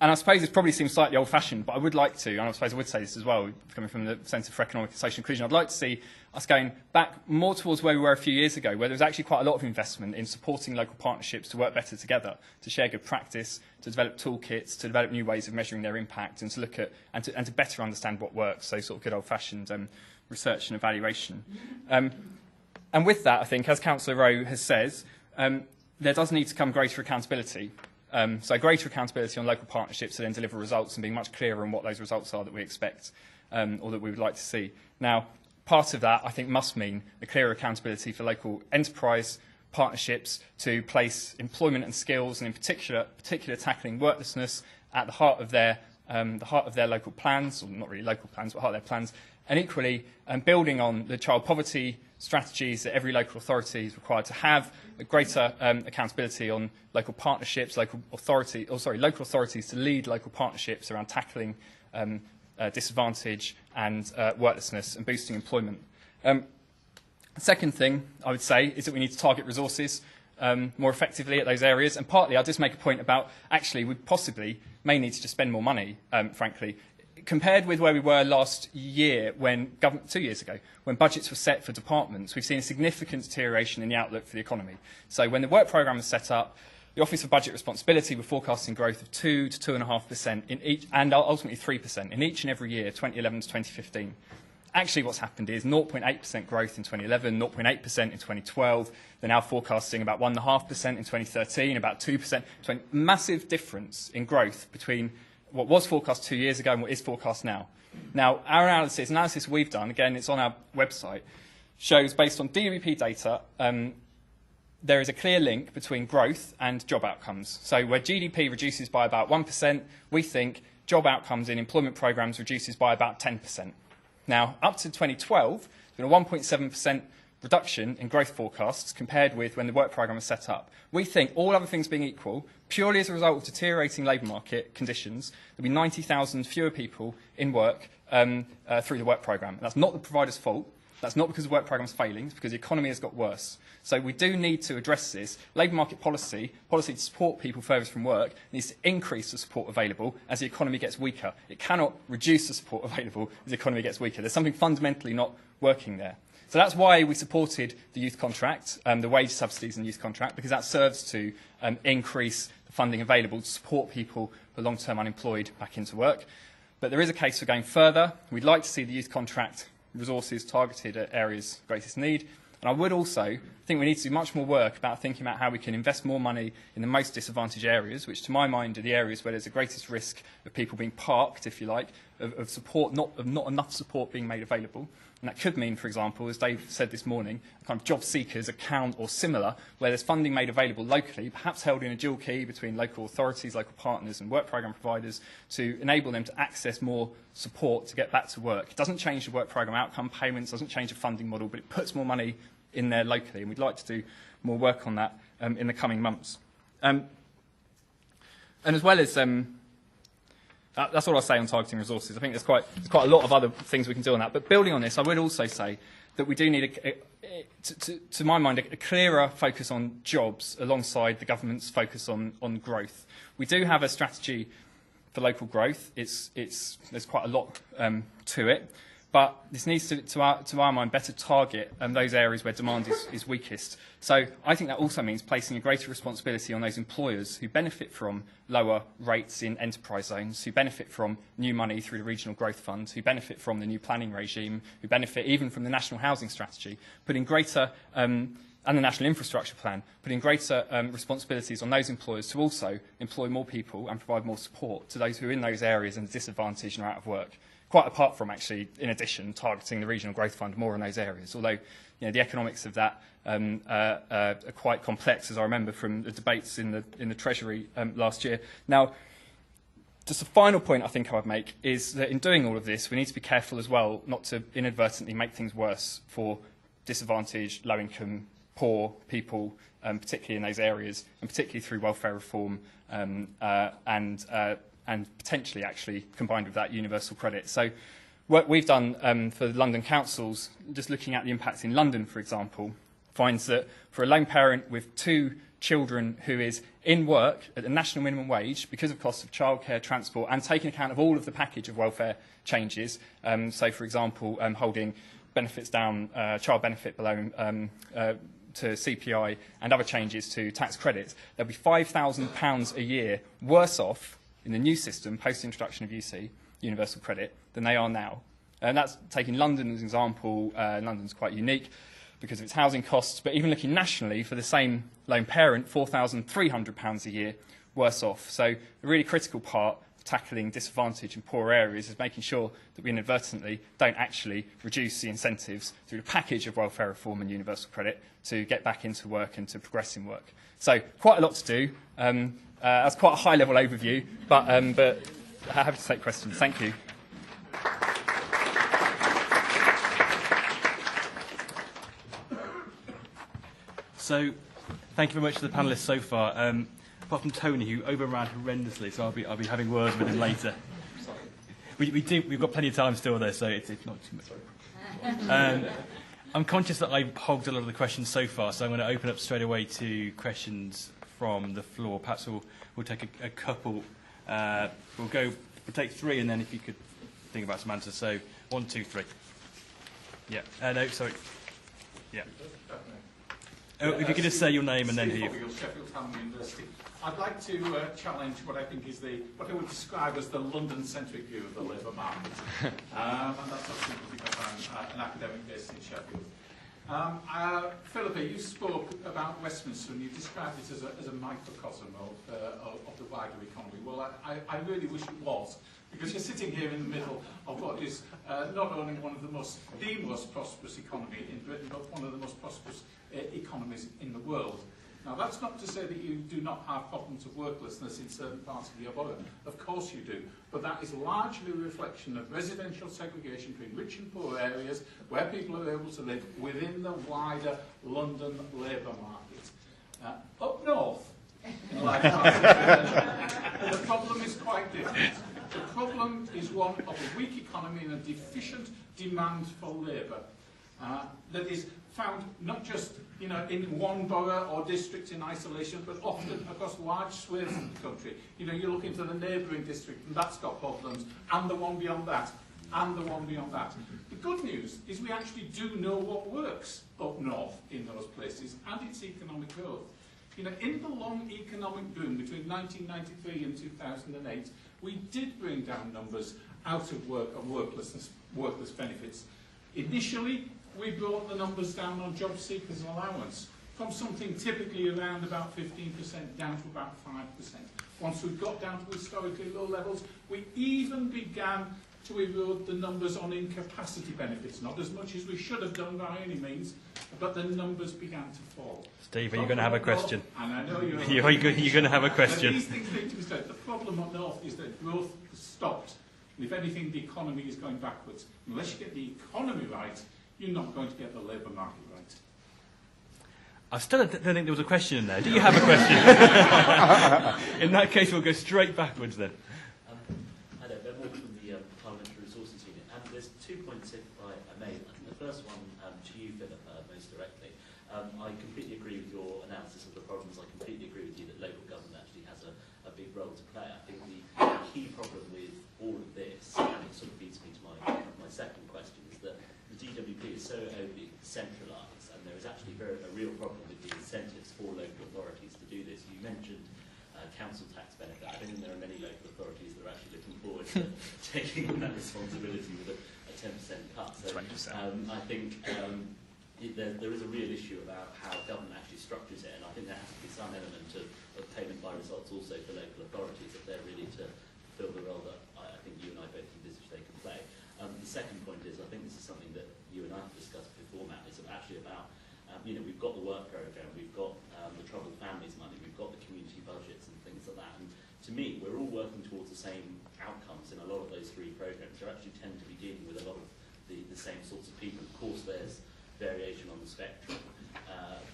And I suppose it probably seems slightly old-fashioned, but I would like to, and I suppose I would say this as well, coming from the Centre for Economic and Social Inclusion, I'd like to see us going back more towards where we were a few years ago, where there was actually quite a lot of investment in supporting local partnerships to work better together, to share good practice, to develop toolkits, to develop new ways of measuring their impact, and to look at and to better understand what works, so sort of good old-fashioned research and evaluation. And with that, I think, as Councillor Rowe has said, there does need to come greater accountability. So greater accountability on local partnerships to then deliver results and being much clearer on what those results are that we expect or that we would like to see. Now, part of that, I think, must mean a clearer accountability for local enterprise partnerships to place employment and skills, and in particular tackling worklessness at the heart of their local plans, or not really local plans, but heart of their plans, and equally building on the child poverty strategies that every local authority is required to have, a greater accountability on local partnerships, local authorities to lead local partnerships around tackling disadvantage and worklessness and boosting employment. The second thing I would say is that we need to target resources more effectively at those areas. And partly, I'll just make a point about, actually, we possibly may need to just spend more money, frankly. Compared with where we were last year, 2 years ago, when budgets were set for departments, we've seen a significant deterioration in the outlook for the economy. So when the work programme was set up, the Office for Budget Responsibility were forecasting growth of 2 to 2.5% in each, and ultimately 3% in each and every year, 2011 to 2015. Actually, what's happened is 0.8% growth in 2011, 0.8% in 2012. They're now forecasting about 1.5% in 2013, about 2%. Massive difference in growth between what was forecast 2 years ago and what is forecast now. Now, our analysis we've done, again, it's on our website, shows based on DWP data, there is a clear link between growth and job outcomes. So where GDP reduces by about 1%, we think job outcomes in employment programs reduces by about 10%. Now, up to 2012, there's been a 1.7% reduction in growth forecasts compared with when the work programme was set up. We think, all other things being equal, purely as a result of deteriorating labour market conditions, there'll be 90,000 fewer people in work through the work programme. That's not the provider's fault. That's not because the work programme is failing. It's because the economy has got worse. So we do need to address this. Labour market policy to support people furthest from work, needs to increase the support available as the economy gets weaker. It cannot reduce the support available as the economy gets weaker. There's something fundamentally not working there. So that's why we supported the youth contract, the wage subsidies in the youth contract, because that serves to increase the funding available to support people who are long-term unemployed back into work. But there is a case for going further. We'd like to see the youth contract resources targeted at areas of greatest need. And I would also think we need to do much more work about thinking about how we can invest more money in the most disadvantaged areas, which to my mind are the areas where there's the greatest risk of people being parked, if you like, of support, not enough support being made available. And that could mean, for example, as Dave said this morning, a kind of job seekers account or similar, where there's funding made available locally, perhaps held in a dual key between local authorities, local partners and work programme providers, to enable them to access more support to get back to work. It doesn't change the work programme outcome payments, doesn't change the funding model, but it puts more money in there locally, and we'd like to do more work on that in the coming months. And as well as that's all I'll say on targeting resources. I think there's quite a lot of other things we can do on that. But building on this, I would also say that we do need, to my mind, a clearer focus on jobs alongside the government's focus on growth. We do have a strategy for local growth. There's quite a lot to it. But this needs to our mind, better target those areas where demand is weakest. So I think that also means placing a greater responsibility on those employers who benefit from lower rates in enterprise zones, who benefit from new money through the Regional Growth Fund, who benefit from the new planning regime, who benefit even from the National Housing Strategy, putting greater, and the National Infrastructure Plan, putting greater responsibilities on those employers to also employ more people and provide more support to those who are in those areas and disadvantaged and are out of work. Quite apart from, actually, in addition, targeting the Regional Growth Fund more in those areas, although the economics of that are quite complex, as I remember from the debates in the Treasury last year. Now, just a final point I think I would make is that in doing all of this, we need to be careful as well not to inadvertently make things worse for disadvantaged, low-income, poor people, particularly in those areas, and particularly through welfare reform and potentially actually combined with that universal credit. So what we've done for the London councils, just looking at the impacts in London, for example, finds that for a lone parent with 2 children who is in work at the national minimum wage because of costs of childcare, transport, and taking account of all of the package of welfare changes, so for example, holding benefits down, child benefit below to CPI and other changes to tax credits, there'll be £5,000 a year worse off in the new system, post-introduction of UC, universal credit, than they are now. And that's taking London as an example. London's quite unique because of its housing costs, but even looking nationally, for the same lone parent, £4,300 a year worse off. So a really critical part of tackling disadvantage in poor areas is making sure that we inadvertently don't actually reduce the incentives through the package of welfare reform and universal credit to get back into work and to progress in work. So quite a lot to do. That's quite a high-level overview, but happy to take questions. Thank you. So, thank you very much to the panellists so far. Apart from Tony, who overran horrendously, so I'll be having words with him later. We've got plenty of time still, though, so it's not too much. I'm conscious that I've hogged a lot of the questions so far, so I'm going to open up straight away to questions from the floor. Perhaps we'll take a couple. We'll take three, and then if you could think about some answers. So 1, 2, 3. Yeah. No, sorry. Yeah. If you could just say your name and then who you... Sheffield Hamilton University. I'd like to challenge what I think is what I would describe as the London-centric view of the labour market. And that's not simply because I'm an academic based in Sheffield. Philippa, you spoke about Westminster and you described it as a microcosm of the wider economy. Well, I really wish it was, because you're sitting here in the middle of what is not only one of the most prosperous economy in Britain, but one of the most prosperous economies in the world. Now, that's not to say that you do not have problems of worklessness in certain parts of your borough. Of course you do. But that is largely a reflection of residential segregation between rich and poor areas where people are able to live within the wider London labour market. Up north, in large parts of Britain, the problem is quite different. The problem is one of a weak economy and a deficient demand for labour that is found not just in one borough or district in isolation, but often across large swathes of the country. You look into the neighbouring district and that's got problems, and the one beyond that, and the one beyond that. The good news is we actually do know what works up north in those places, and it's economic growth. In the long economic boom between 1993 and 2008, we did bring down numbers out of work on workless benefits. Initially, we brought the numbers down on job seekers allowance from something typically around about 15% down to about 5%. Once we got down to historically low levels, we even began to erode the numbers on incapacity benefits. Not as much as we should have done by any means, but the numbers began to fall. Steve, are you going to have a question? And I know you're going to have a question. These things need to be said. The problem up north is that growth has stopped. And if anything, the economy is going backwards. Unless you get the economy right, you're not going to get the labour market right. I still don't think there was a question in there. Do you have a question? In that case, we'll go straight backwards then. Hi there, Ben Walker from the Parliamentary Resources Unit. And there's 2 points, if I may. The first one to you, Philippa, most directly. I completely agree with your analysis of the problems. I completely agree with you that local government actually has a big role to play. I think the key problem with all of this, and it sort of leads me to my second question, is that the DWP is so overly centralised, and there is actually a real problem with the incentives for local authorities to do this. You mentioned council tax benefit. I don't think there are many local authorities that are actually looking forward to taking on that responsibility with a 10% cut. So 20%. I think there is a real issue about how government actually structures it, and I think there has to be some element of payment by results also for local authorities if they're really to fill the role that I think you and I both envisage they can play. The second point is, I think this is something that you and I have discussed before, Matt, is actually about, we've got the work programme, we've got the troubled families money, we've got the community budgets and things like that. And to me, we're all working towards the same outcomes in a lot of those three programmes. They actually tend to be dealing with a lot of the same sorts of people. Of course, there's variation on the spectrum,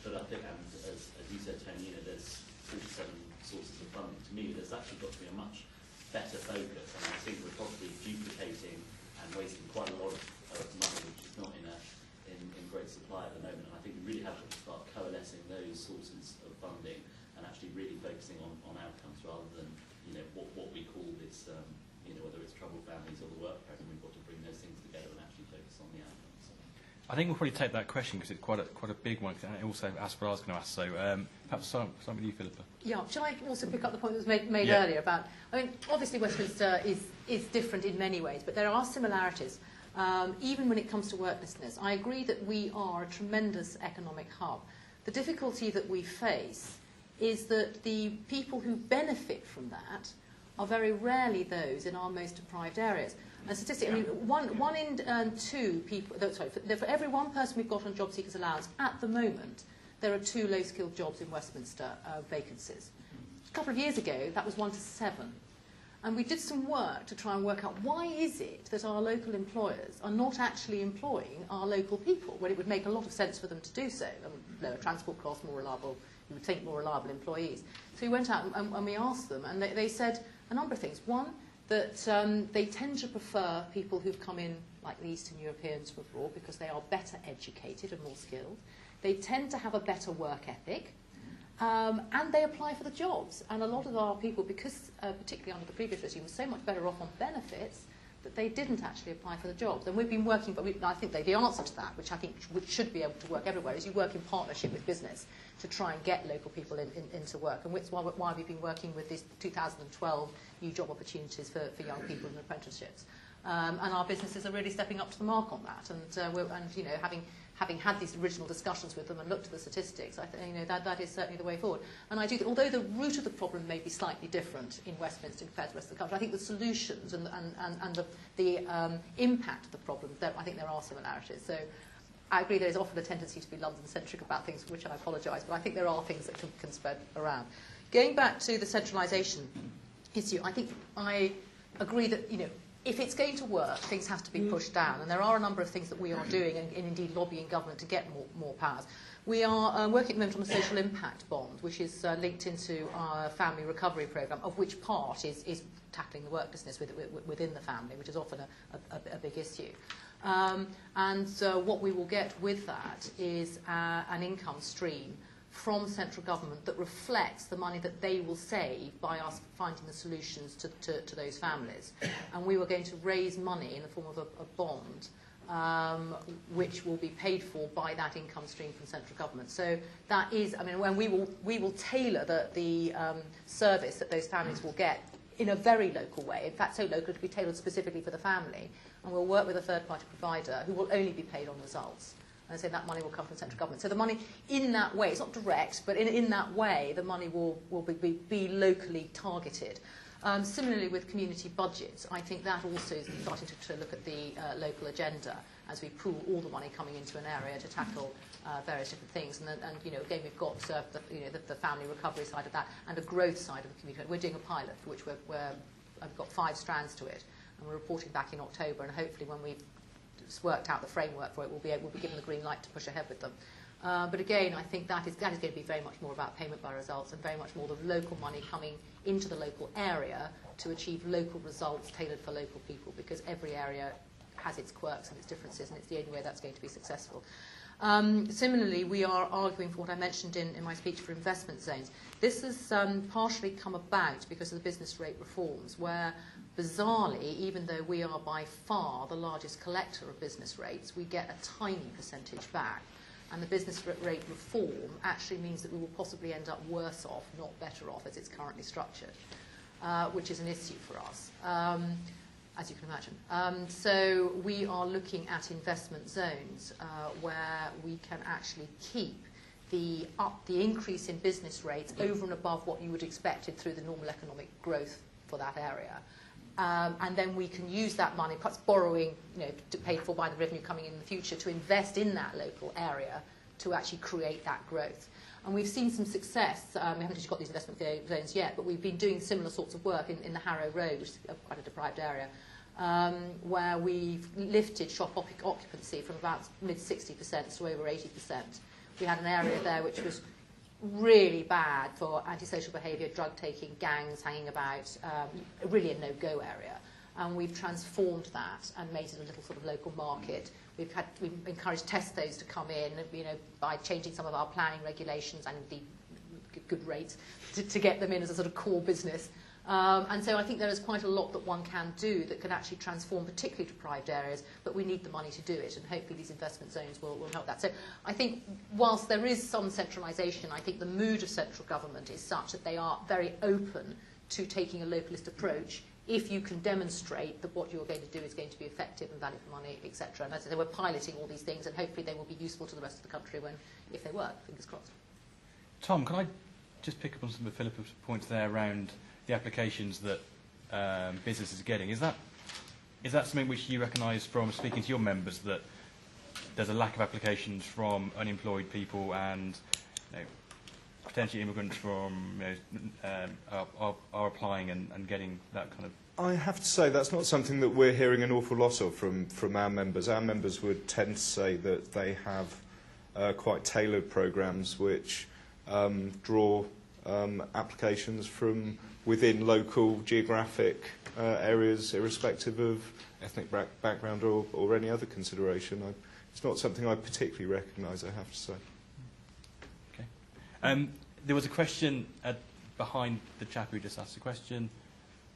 but I think, and as you said, Tony, there's 47 sources of funding. To me, there's actually got to be a much better focus, and I think we're probably duplicating and wasting quite a lot of money, which is not in great supply at the moment. And I think we really have to start coalescing those sources of funding and actually really focusing on outcomes rather than what we call this, whether it's troubled families or the work programme. We've got to bring those things together and actually focus on the outcomes. I think we'll probably take that question because it's quite a big one, and it also asked what I was going to ask. So perhaps start with you, Philippa. Yeah, shall I also pick up the point that was made earlier about, obviously Westminster is different in many ways, but there are similarities, even when it comes to worklessness. I agree that we are a tremendous economic hub. The difficulty that we face is that the people who benefit from that are very rarely those in our most deprived areas. And statistically, one in two people, for every one person we've got on job seekers allowance, at the moment, there are 2 low-skilled jobs in Westminster vacancies. A couple of years ago, that was 1 to 7. And we did some work to try and work out why is it that our local employers are not actually employing our local people, when it would make a lot of sense for them to do so. Lower transport costs, more reliable, you would think more reliable employees. So we went out and we asked them, and they said a number of things. One, that they tend to prefer people who've come in, like the Eastern Europeans from abroad, because they are better educated and more skilled. They tend to have a better work ethic, and they apply for the jobs. And a lot of our people, because particularly under the previous regime, were so much better off on benefits that they didn't actually apply for the jobs. And we've been working, but I think the answer to that, which I think should be able to work everywhere, is you work in partnership with business to try and get local people into work. And it's why we've been working with these 2012 new job opportunities for young people in apprenticeships. And our businesses are really stepping up to the mark on that. And you know, having had these original discussions with them and looked at the statistics, I think, you know, that is certainly the way forward. And I do think, although the root of the problem may be slightly different in Westminster compared to the rest of the country, I think the solutions and the impact of the problem, I think there are similarities. So I agree there is often a tendency to be London-centric about things, for which I apologise, but I think there are things that can spread around. Going back to the centralisation issue, I think I agree that, you know, if it's going to work, things have to be pushed down. And there are a number of things that we are doing, and indeed lobbying government to get more powers. We are working at the moment on a social impact bond, which is linked into our family recovery programme, of which part is tackling the worklessness within the family, which is often a big issue. What we will get with that is an income stream from central government that reflects the money that they will save by us finding the solutions to those families. And we were going to raise money in the form of a bond, which will be paid for by that income stream from central government. So that is, I mean, when we will tailor the service that those families will get in a very local way. In fact, so local to be tailored specifically for the family. And we'll work with a third-party provider who will only be paid on results. And so that money will come from central government. So the money in that way, it's not direct, but in that way, the money will be locally targeted. Similarly with community budgets, I think that also is starting to look at the local agenda as we pool all the money coming into an area to tackle various different things. And you know, again, we've got the family recovery side of that and a growth side of the community. We're doing a pilot for which I've got 5 strands to it, and we're reporting back in October. And hopefully, when we've worked out the framework for it, we'll be given the green light to push ahead with them. But again, I think that is going to be very much more about payment by results and very much more the local money coming into the local area to achieve local results tailored for local people, because every area has its quirks and its differences, and it's the only way that's going to be successful. Similarly, we are arguing for what I mentioned in my speech for investment zones. This has partially come about because of the business rate reforms, where bizarrely, even though we are by far the largest collector of business rates, we get a tiny percentage back. And the business rate reform actually means that we will possibly end up worse off, not better off, as it's currently structured, which is an issue for us, as you can imagine. So we are looking at investment zones where we can actually keep the increase in business rates over and above what you would expected through the normal economic growth for that area. And then we can use that money, perhaps borrowing, you know, to pay for by the revenue coming in the future, to invest in that local area to actually create that growth. And we've seen some success. We haven't actually got these investment zones yet, but we've been doing similar sorts of work in the Harrow Road, which is quite a deprived area, where we've lifted shop occupancy from about mid-60% to over 80%. We had an area there which was really bad for antisocial behaviour, drug taking, gangs hanging about, really a no-go area. And we've transformed that and made it a little sort of local market. We've encouraged Tesco's to come in, you know, by changing some of our planning regulations and the good rates to get them in as a sort of core business. And so I think there is quite a lot that one can do that can actually transform particularly deprived areas, but we need the money to do it, and hopefully these investment zones will help that. So I think whilst there is some centralisation, I think the mood of central government is such that they are very open to taking a localist approach if you can demonstrate that what you're going to do is going to be effective and value for money, etc. And as I say, we're piloting all these things, and hopefully they will be useful to the rest of the country if they work, fingers crossed. Tom, can I just pick up on some of Philippa's points there around the applications that businesses are getting? Is that something which you recognise from speaking to your members, that there's a lack of applications from unemployed people and, you know, potentially immigrants from, you know, are applying and getting that kind of? I have to say that's not something that we're hearing an awful lot of from our members. Our members would tend to say that they have quite tailored programmes which draw applications from within local geographic areas, irrespective of ethnic background or any other consideration. It's not something I particularly recognise, I have to say. Okay. There was a question behind the chap who just asked the question.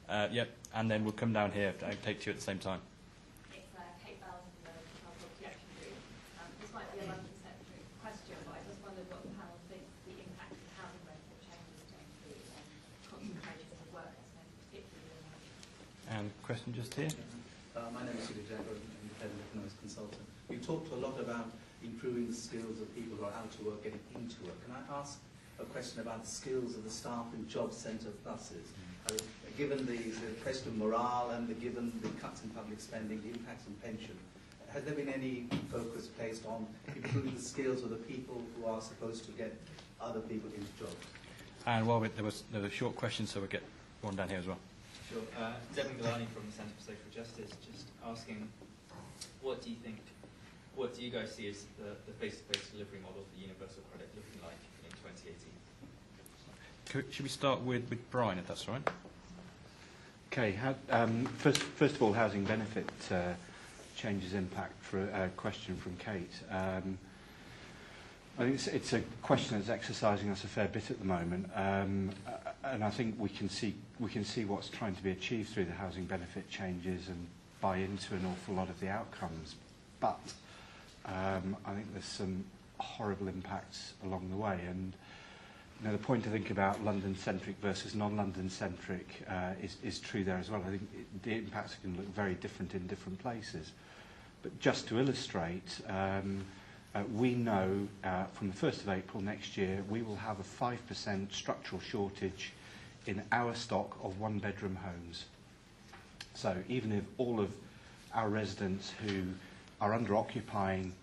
Yep, and then we'll come down here. I'll take two at the same time. It's Kate Bell from the Postcode Discrimination. This might be a London-centric question, but I just wondered what the panel thinks the impact of housing rental changes is going to be on concentrations of work, particularly in London. And question just here. My name is Sudhir Jain, I'm an independent economics consultant. You talked a lot about improving the skills of people who are out of work, getting into work. Can I ask a question about the skills of the staff in job centre buses? Given the question of morale and given the cuts in public spending, the impacts on pension, has there been any focus placed on improving the skills of the people who are supposed to get other people into jobs? And while there was a short question, so we'll get one down here as well. Sure. Devin Galani from the Centre for Social Justice, just asking, what do you guys see as the face-to-face delivery model for universal credit looking like in 2018? Should we start with Brian, if that's all right? Okay. First of all, housing benefit changes impact, for a question from Kate. I think it's a question that's exercising us a fair bit at the moment, and I think we can see what's trying to be achieved through the housing benefit changes and buy into an awful lot of the outcomes. But I think there's some horrible impacts along the way, and the point to think about London-centric versus non-London-centric is true there as well. I think the impacts can look very different in different places. But just to illustrate, we know from the 1st of April next year we will have a 5% structural shortage in our stock of one-bedroom homes. So even if all of our residents who are under-occupying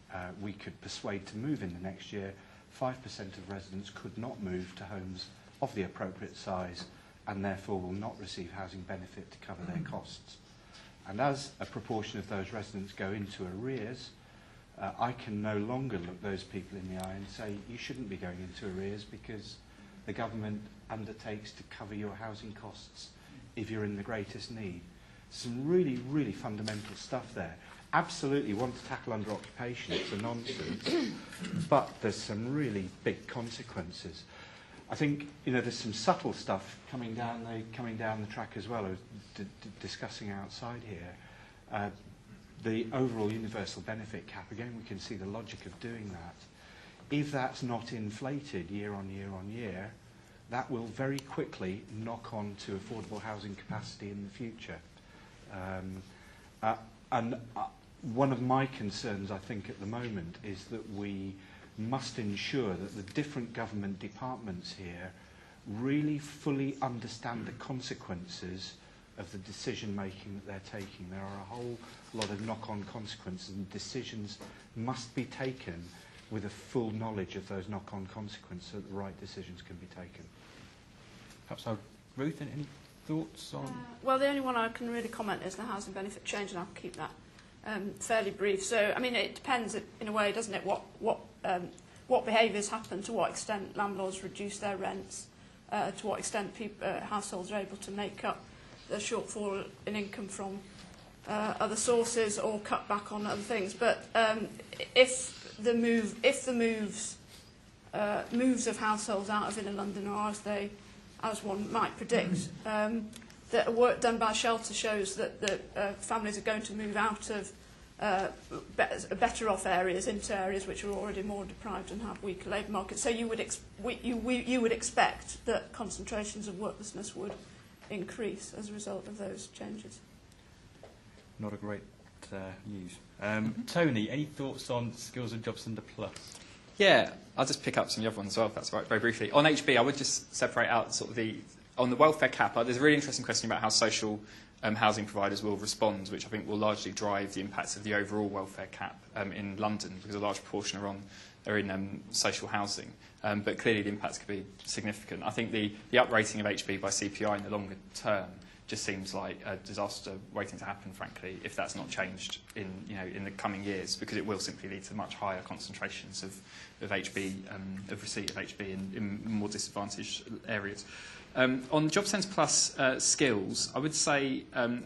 we could persuade to move in the next year, 5% of residents could not move to homes of the appropriate size and therefore will not receive housing benefit to cover their costs. And as a proportion of those residents go into arrears, I can no longer look those people in the eye and say, you shouldn't be going into arrears because the government undertakes to cover your housing costs if you're in the greatest need. Some really, really fundamental stuff there. Absolutely want to tackle under occupation, it's a nonsense, but there's some really big consequences. I think there's some subtle stuff coming down the track as well. I was discussing outside here. The overall universal benefit cap, again, we can see the logic of doing that. If that's not inflated year on year on year, that will very quickly knock on to affordable housing capacity in the future. One of my concerns, I think, at the moment is that we must ensure that the different government departments here really fully understand the consequences of the decision-making that they're taking. There are a whole lot of knock-on consequences, and decisions must be taken with a full knowledge of those knock-on consequences so that the right decisions can be taken. Perhaps Ruth, any thoughts on? Well, the only one I can really comment is the housing benefit change, and I'll keep that fairly brief. So, I mean, it depends in a way, doesn't it, what behaviours happen, to what extent landlords reduce their rents, to what extent households are able to make up the shortfall in income from other sources or cut back on other things. But if the moves of households out of inner London are as one might predict, the work done by Shelter shows that families are going to move out of better off areas into areas which are already more deprived and have weaker labour markets. So you would expect that concentrations of worklessness would increase as a result of those changes. Not a great news. Tony, any thoughts on Skills and Jobs Centre Plus? Yeah, I'll just pick up some of the other ones as well, if that's right, very briefly. On HB, I would just separate out sort of on the welfare cap. There's a really interesting question about how social housing providers will respond, which I think will largely drive the impacts of the overall welfare cap in London, because a large proportion are in social housing. But clearly the impacts could be significant. I think the uprating of HB by CPI in the longer term just seems like a disaster waiting to happen, frankly, if that's not changed in the coming years, because it will simply lead to much higher concentrations of HB, of receipt of HB in more disadvantaged areas. On Job Centre Plus skills, I would say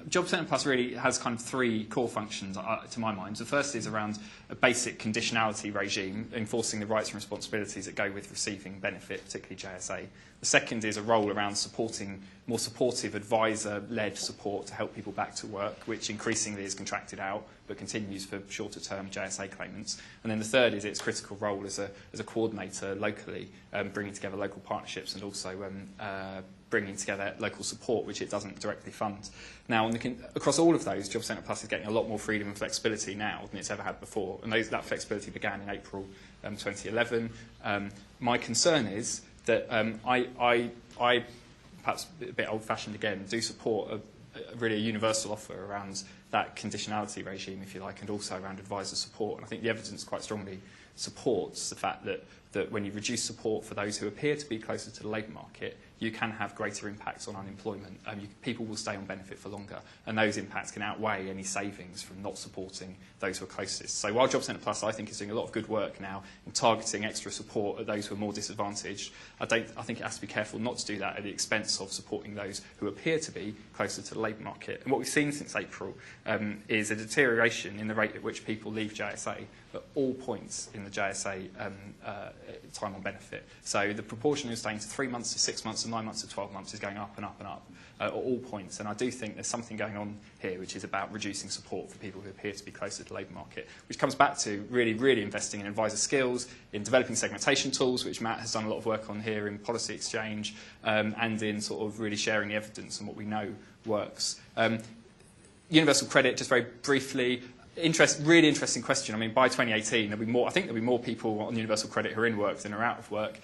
Job Centre Plus really has kind of three core functions, to my mind. The first is around a basic conditionality regime, enforcing the rights and responsibilities that go with receiving benefit, particularly JSA. The second is a role around supporting more supportive advisor-led support to help people back to work, which increasingly is contracted out but continues for shorter-term JSA claimants. And then the third is its critical role as a coordinator locally, bringing together local partnerships and also bringing together local support, which it doesn't directly fund. Now, across all of those, Job Centre Plus is getting a lot more freedom and flexibility now than it's ever had before, and that flexibility began in April 2011. My concern is that I, perhaps a bit old-fashioned again, do support really a universal offer around that conditionality regime, if you like, and also around advisor support. And I think the evidence quite strongly supports the fact that when you reduce support for those who appear to be closer to the labour market, you can have greater impacts on unemployment. People will stay on benefit for longer, and those impacts can outweigh any savings from not supporting those who are closest. So while Job Centre Plus, I think, is doing a lot of good work now in targeting extra support at those who are more disadvantaged, I think it has to be careful not to do that at the expense of supporting those who appear to be closer to the labour market. And what we've seen since April is a deterioration in the rate at which people leave JSA at all points in the JSA time on benefit. So the proportion who's staying to 3 months to 6 months to 9 months to 12 months is going up and up and up at all points. And I do think there's something going on here which is about reducing support for people who appear to be closer to the labour market, which comes back to really, really investing in advisor skills, in developing segmentation tools, which Matt has done a lot of work on here, in policy exchange, and in sort of really sharing the evidence and what we know works. Universal credit, just very briefly, really interesting question. I mean, by 2018, there'll be more. I think there'll be more people on universal credit who are in work than are out of work.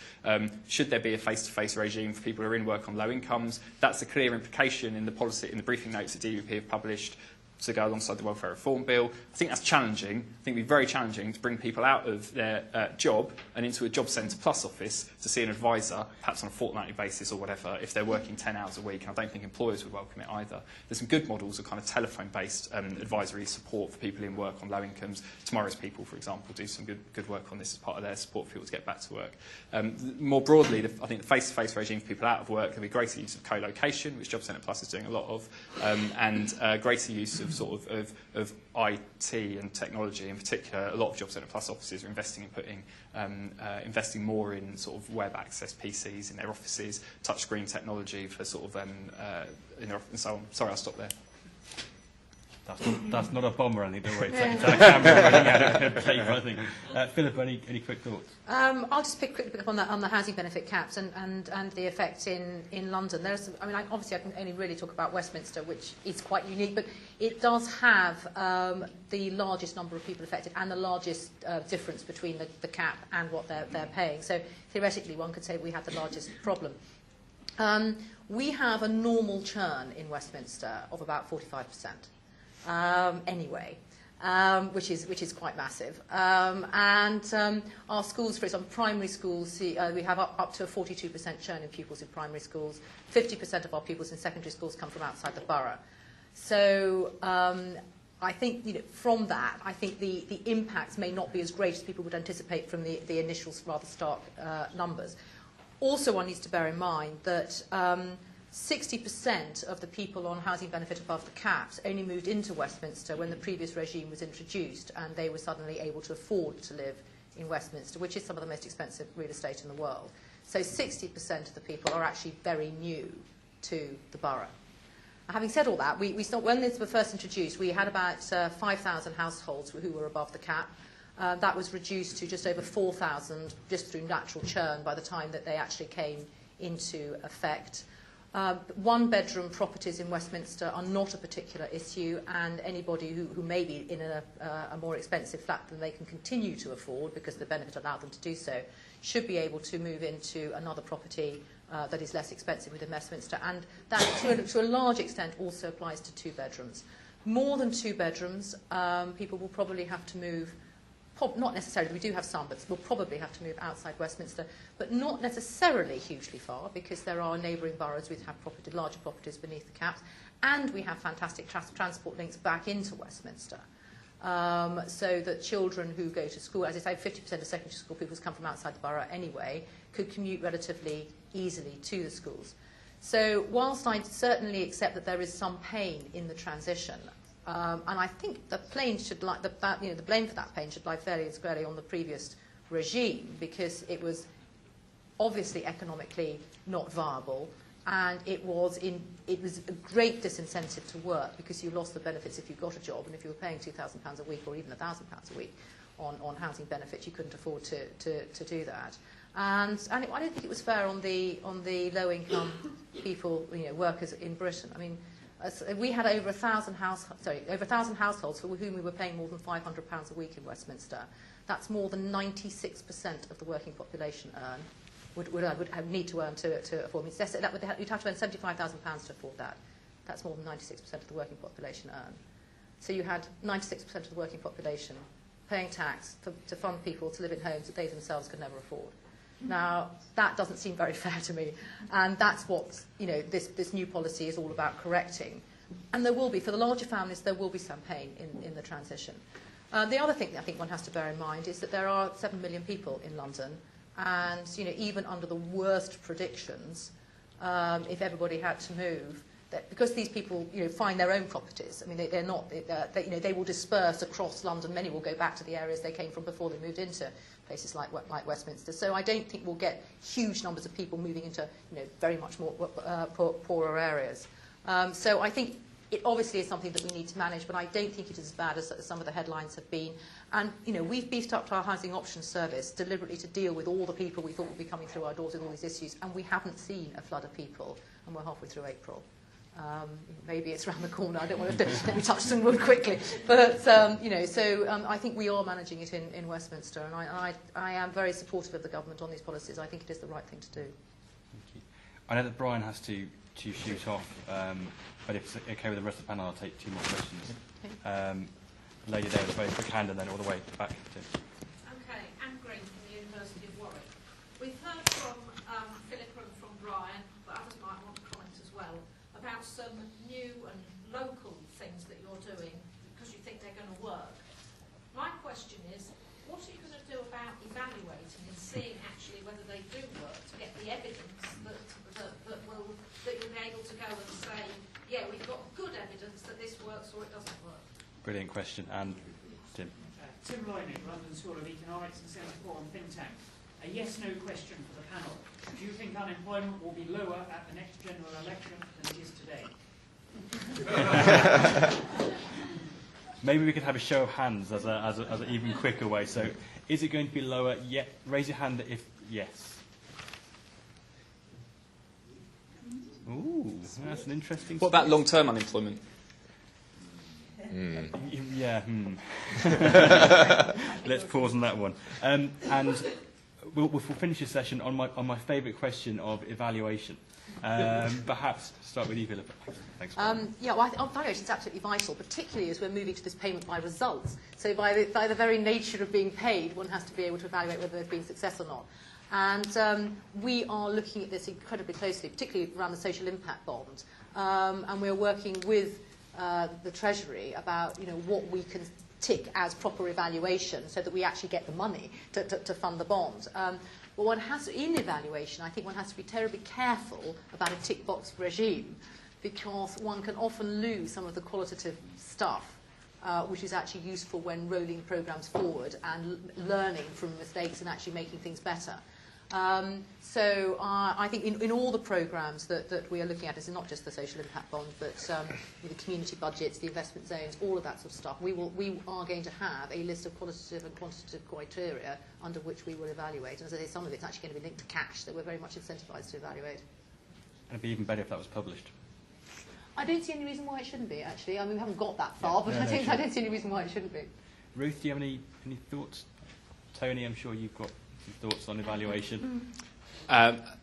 Should there be a face-to-face regime for people who are in work on low incomes? That's a clear implication in the policy, in the briefing notes that DUP have published to go alongside the Welfare Reform Bill. I think that's challenging. I think it would be very challenging to bring people out of their job and into a Job Centre Plus office to see an advisor, perhaps on a fortnightly basis or whatever, if they're working 10 hours a week. And I don't think employers would welcome it either. There's some good models of kind of telephone-based advisory support for people in work on low incomes. Tomorrow's People, for example, do some good work on this as part of their support for people to get back to work. More broadly, I think the face-to-face regime for people out of work, there'll be greater use of co-location, which Job Centre Plus is doing a lot of, and greater use of of IT and technology in particular. A lot of Job Centre Plus offices are investing in investing more in sort of web access PCs in their offices, touchscreen technology for sort of in their office and so on. Sorry, I'll stop there. That's not a bomb or anything, don't worry. It's a camera running out of paper, I think. Philip, any quick thoughts? I'll just pick quickly up on the housing benefit caps and the effect in London. Obviously I can only really talk about Westminster, which is quite unique, but it does have the largest number of people affected and the largest difference between the cap and what they're paying. So theoretically, one could say we have the largest problem. We have a normal churn in Westminster of about 45%. Which is quite massive. Our schools, for example, primary schools, we have up to a 42% churn in pupils in primary schools. 50% of our pupils in secondary schools come from outside the borough. So I think, from that, I think the impacts may not be as great as people would anticipate from the initial rather stark numbers. Also, one needs to bear in mind that 60% of the people on housing benefit above the caps only moved into Westminster when the previous regime was introduced, and they were suddenly able to afford to live in Westminster, which is some of the most expensive real estate in the world. So 60% of the people are actually very new to the borough. Having said all that, when this was first introduced, we had about 5,000 households who were above the cap. That was reduced to just over 4,000 just through natural churn by the time that they actually came into effect. One-bedroom properties in Westminster are not a particular issue, and anybody who may be in a more expensive flat than they can continue to afford because the benefit allowed them to do so should be able to move into another property that is less expensive within Westminster. And that, to a large extent, also applies to 2 bedrooms. More than 2 bedrooms, people will probably have to move not necessarily, we do have some, but we'll probably have to move outside Westminster, but not necessarily hugely far, because there are neighbouring boroughs which have larger properties beneath the caps, and we have fantastic transport links back into Westminster. So that children who go to school, as I say, 50% of secondary school pupils come from outside the borough anyway, could commute relatively easily to the schools. So whilst I certainly accept that there is some pain in the transition, and I think the blame for that pain should lie fairly and squarely on the previous regime, because it was obviously economically not viable, and it was a great disincentive to work, because you lost the benefits if you got a job, and if you were paying £2,000 a week or even £1,000 a week on housing benefits, you couldn't afford to do that. And I don't think it was fair on the low-income people, workers in Britain. I mean, we had over 1,000 households for whom we were paying more than £500 a week in Westminster. That's more than 96% of the working population would need to earn to afford. You'd have to earn £75,000 to afford that. That's more than 96% of the working population earn. So you had 96% of the working population paying tax to fund people to live in homes that they themselves could never afford. Now, that doesn't seem very fair to me, and that's what this new policy is all about correcting. And there will be, for the larger families, there will be some pain in the transition. The other thing that I think one has to bear in mind is that there are 7 million people in London, and even under the worst predictions, if everybody had to move, that because these people find their own properties, I mean they will disperse across London. Many will go back to the areas they came from before they moved into places like Westminster. So I don't think we'll get huge numbers of people moving into very much more poorer areas. So I think it obviously is something that we need to manage, but I don't think it is as bad as some of the headlines have been. And we've beefed up our housing options service deliberately to deal with all the people we thought would be coming through our doors with all these issues, and we haven't seen a flood of people, and we're halfway through April. Maybe it's around the corner. I don't want to let me touch some wood quickly, but I think we are managing it in Westminster, and I am very supportive of the government on these policies. I think it is the right thing to do. Thank you. I know that Brian has to shoot off, but if it's okay with the rest of the panel, I'll take 2 more questions. Okay. Lady there with a very quick hand, and then all the way back to. Okay, Anne Green from the University of Warwick. We've heard from Philippa and from Brian, but others might want to comment as well, about some new and local things that you're doing because you think they're going to work. My question is, what are you going to do about evaluating and seeing actually whether they do work, to get the evidence that you'll be able to go and say, yeah, we've got good evidence that this works or it doesn't work? Brilliant question. And Tim. Tim Roynick, London School of Economics and Centre for Think Tank. A yes-no question for the panel. Do you think unemployment will be lower at the next general election than it is today? Maybe we could have a show of hands as an even quicker way. So, is it going to be lower? Yeah. Raise your hand if yes. Ooh, that's an interesting. What about long-term unemployment? Yeah. Let's pause on that one. And we'll finish this session on my favourite question of evaluation. Perhaps start with you, Philippa. Thanks. Evaluation is absolutely vital, particularly as we're moving to this payment by results. So by the very nature of being paid, one has to be able to evaluate whether there's been success or not. And we are looking at this incredibly closely, particularly around the social impact bond. And we're working with the Treasury about what we can tick as proper evaluation so that we actually get the money to fund the bond. But one has to, in evaluation, I think one has to be terribly careful about a tick box regime, because one can often lose some of the qualitative stuff which is actually useful when rolling programs forward and learning from mistakes and actually making things better. So I think in all the programs that we are looking at, it's not just the social impact bond, but the community budgets, the investment zones, all of that sort of stuff. We are going to have a list of qualitative and quantitative criteria under which we will evaluate. And as I say, some of it's actually going to be linked to cash that we're very much incentivised to evaluate. And it'd be even better if that was published. I don't see any reason why it shouldn't be, actually. I mean, we haven't got that far, but I don't see any reason why it shouldn't be. Ruth, do you have any thoughts? Tony, I'm sure you've got some thoughts on evaluation.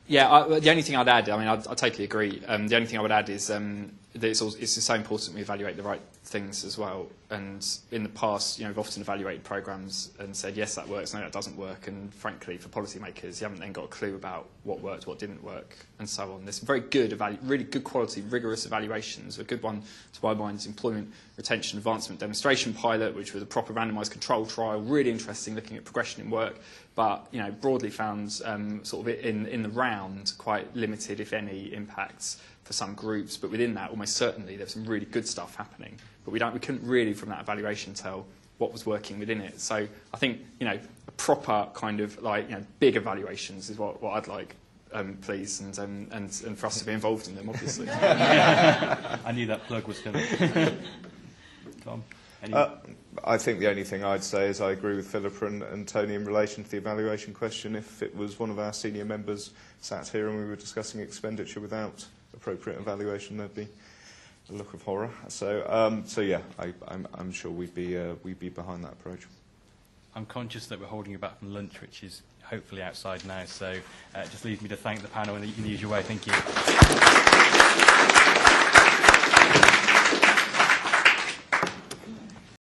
Yeah, the only thing I'd add, I mean, I totally agree. The only thing I would add is that it's so important we evaluate the right things as well. And in the past, we've often evaluated programmes and said, yes, that works, no, that doesn't work. And frankly, for policymakers, you haven't then got a clue about what worked, what didn't work, and so on. There's very good, really good quality, rigorous evaluations. A good one, to my mind, is Employment Retention Advancement Demonstration Pilot, which was a proper randomised control trial, really interesting, looking at progression in work, but broadly found sort of in the round quite limited, if any, impacts for some groups. But within that, almost certainly, there's some really good stuff happening. But we couldn't really, from that evaluation, tell what was working within it. So I think a proper kind of big evaluations is what I'd like, please, and for us to be involved in them, obviously. I knew that plug was coming. Tom. I think the only thing I'd say is I agree with Philippa and Tony in relation to the evaluation question. If it was one of our senior members sat here and we were discussing expenditure without appropriate evaluation, there'd be a look of horror. So yeah, I'm sure we'd be behind that approach. I'm conscious that we're holding you back from lunch, which is hopefully outside now. So it just leaves me to thank the panel in the usual way. Thank you.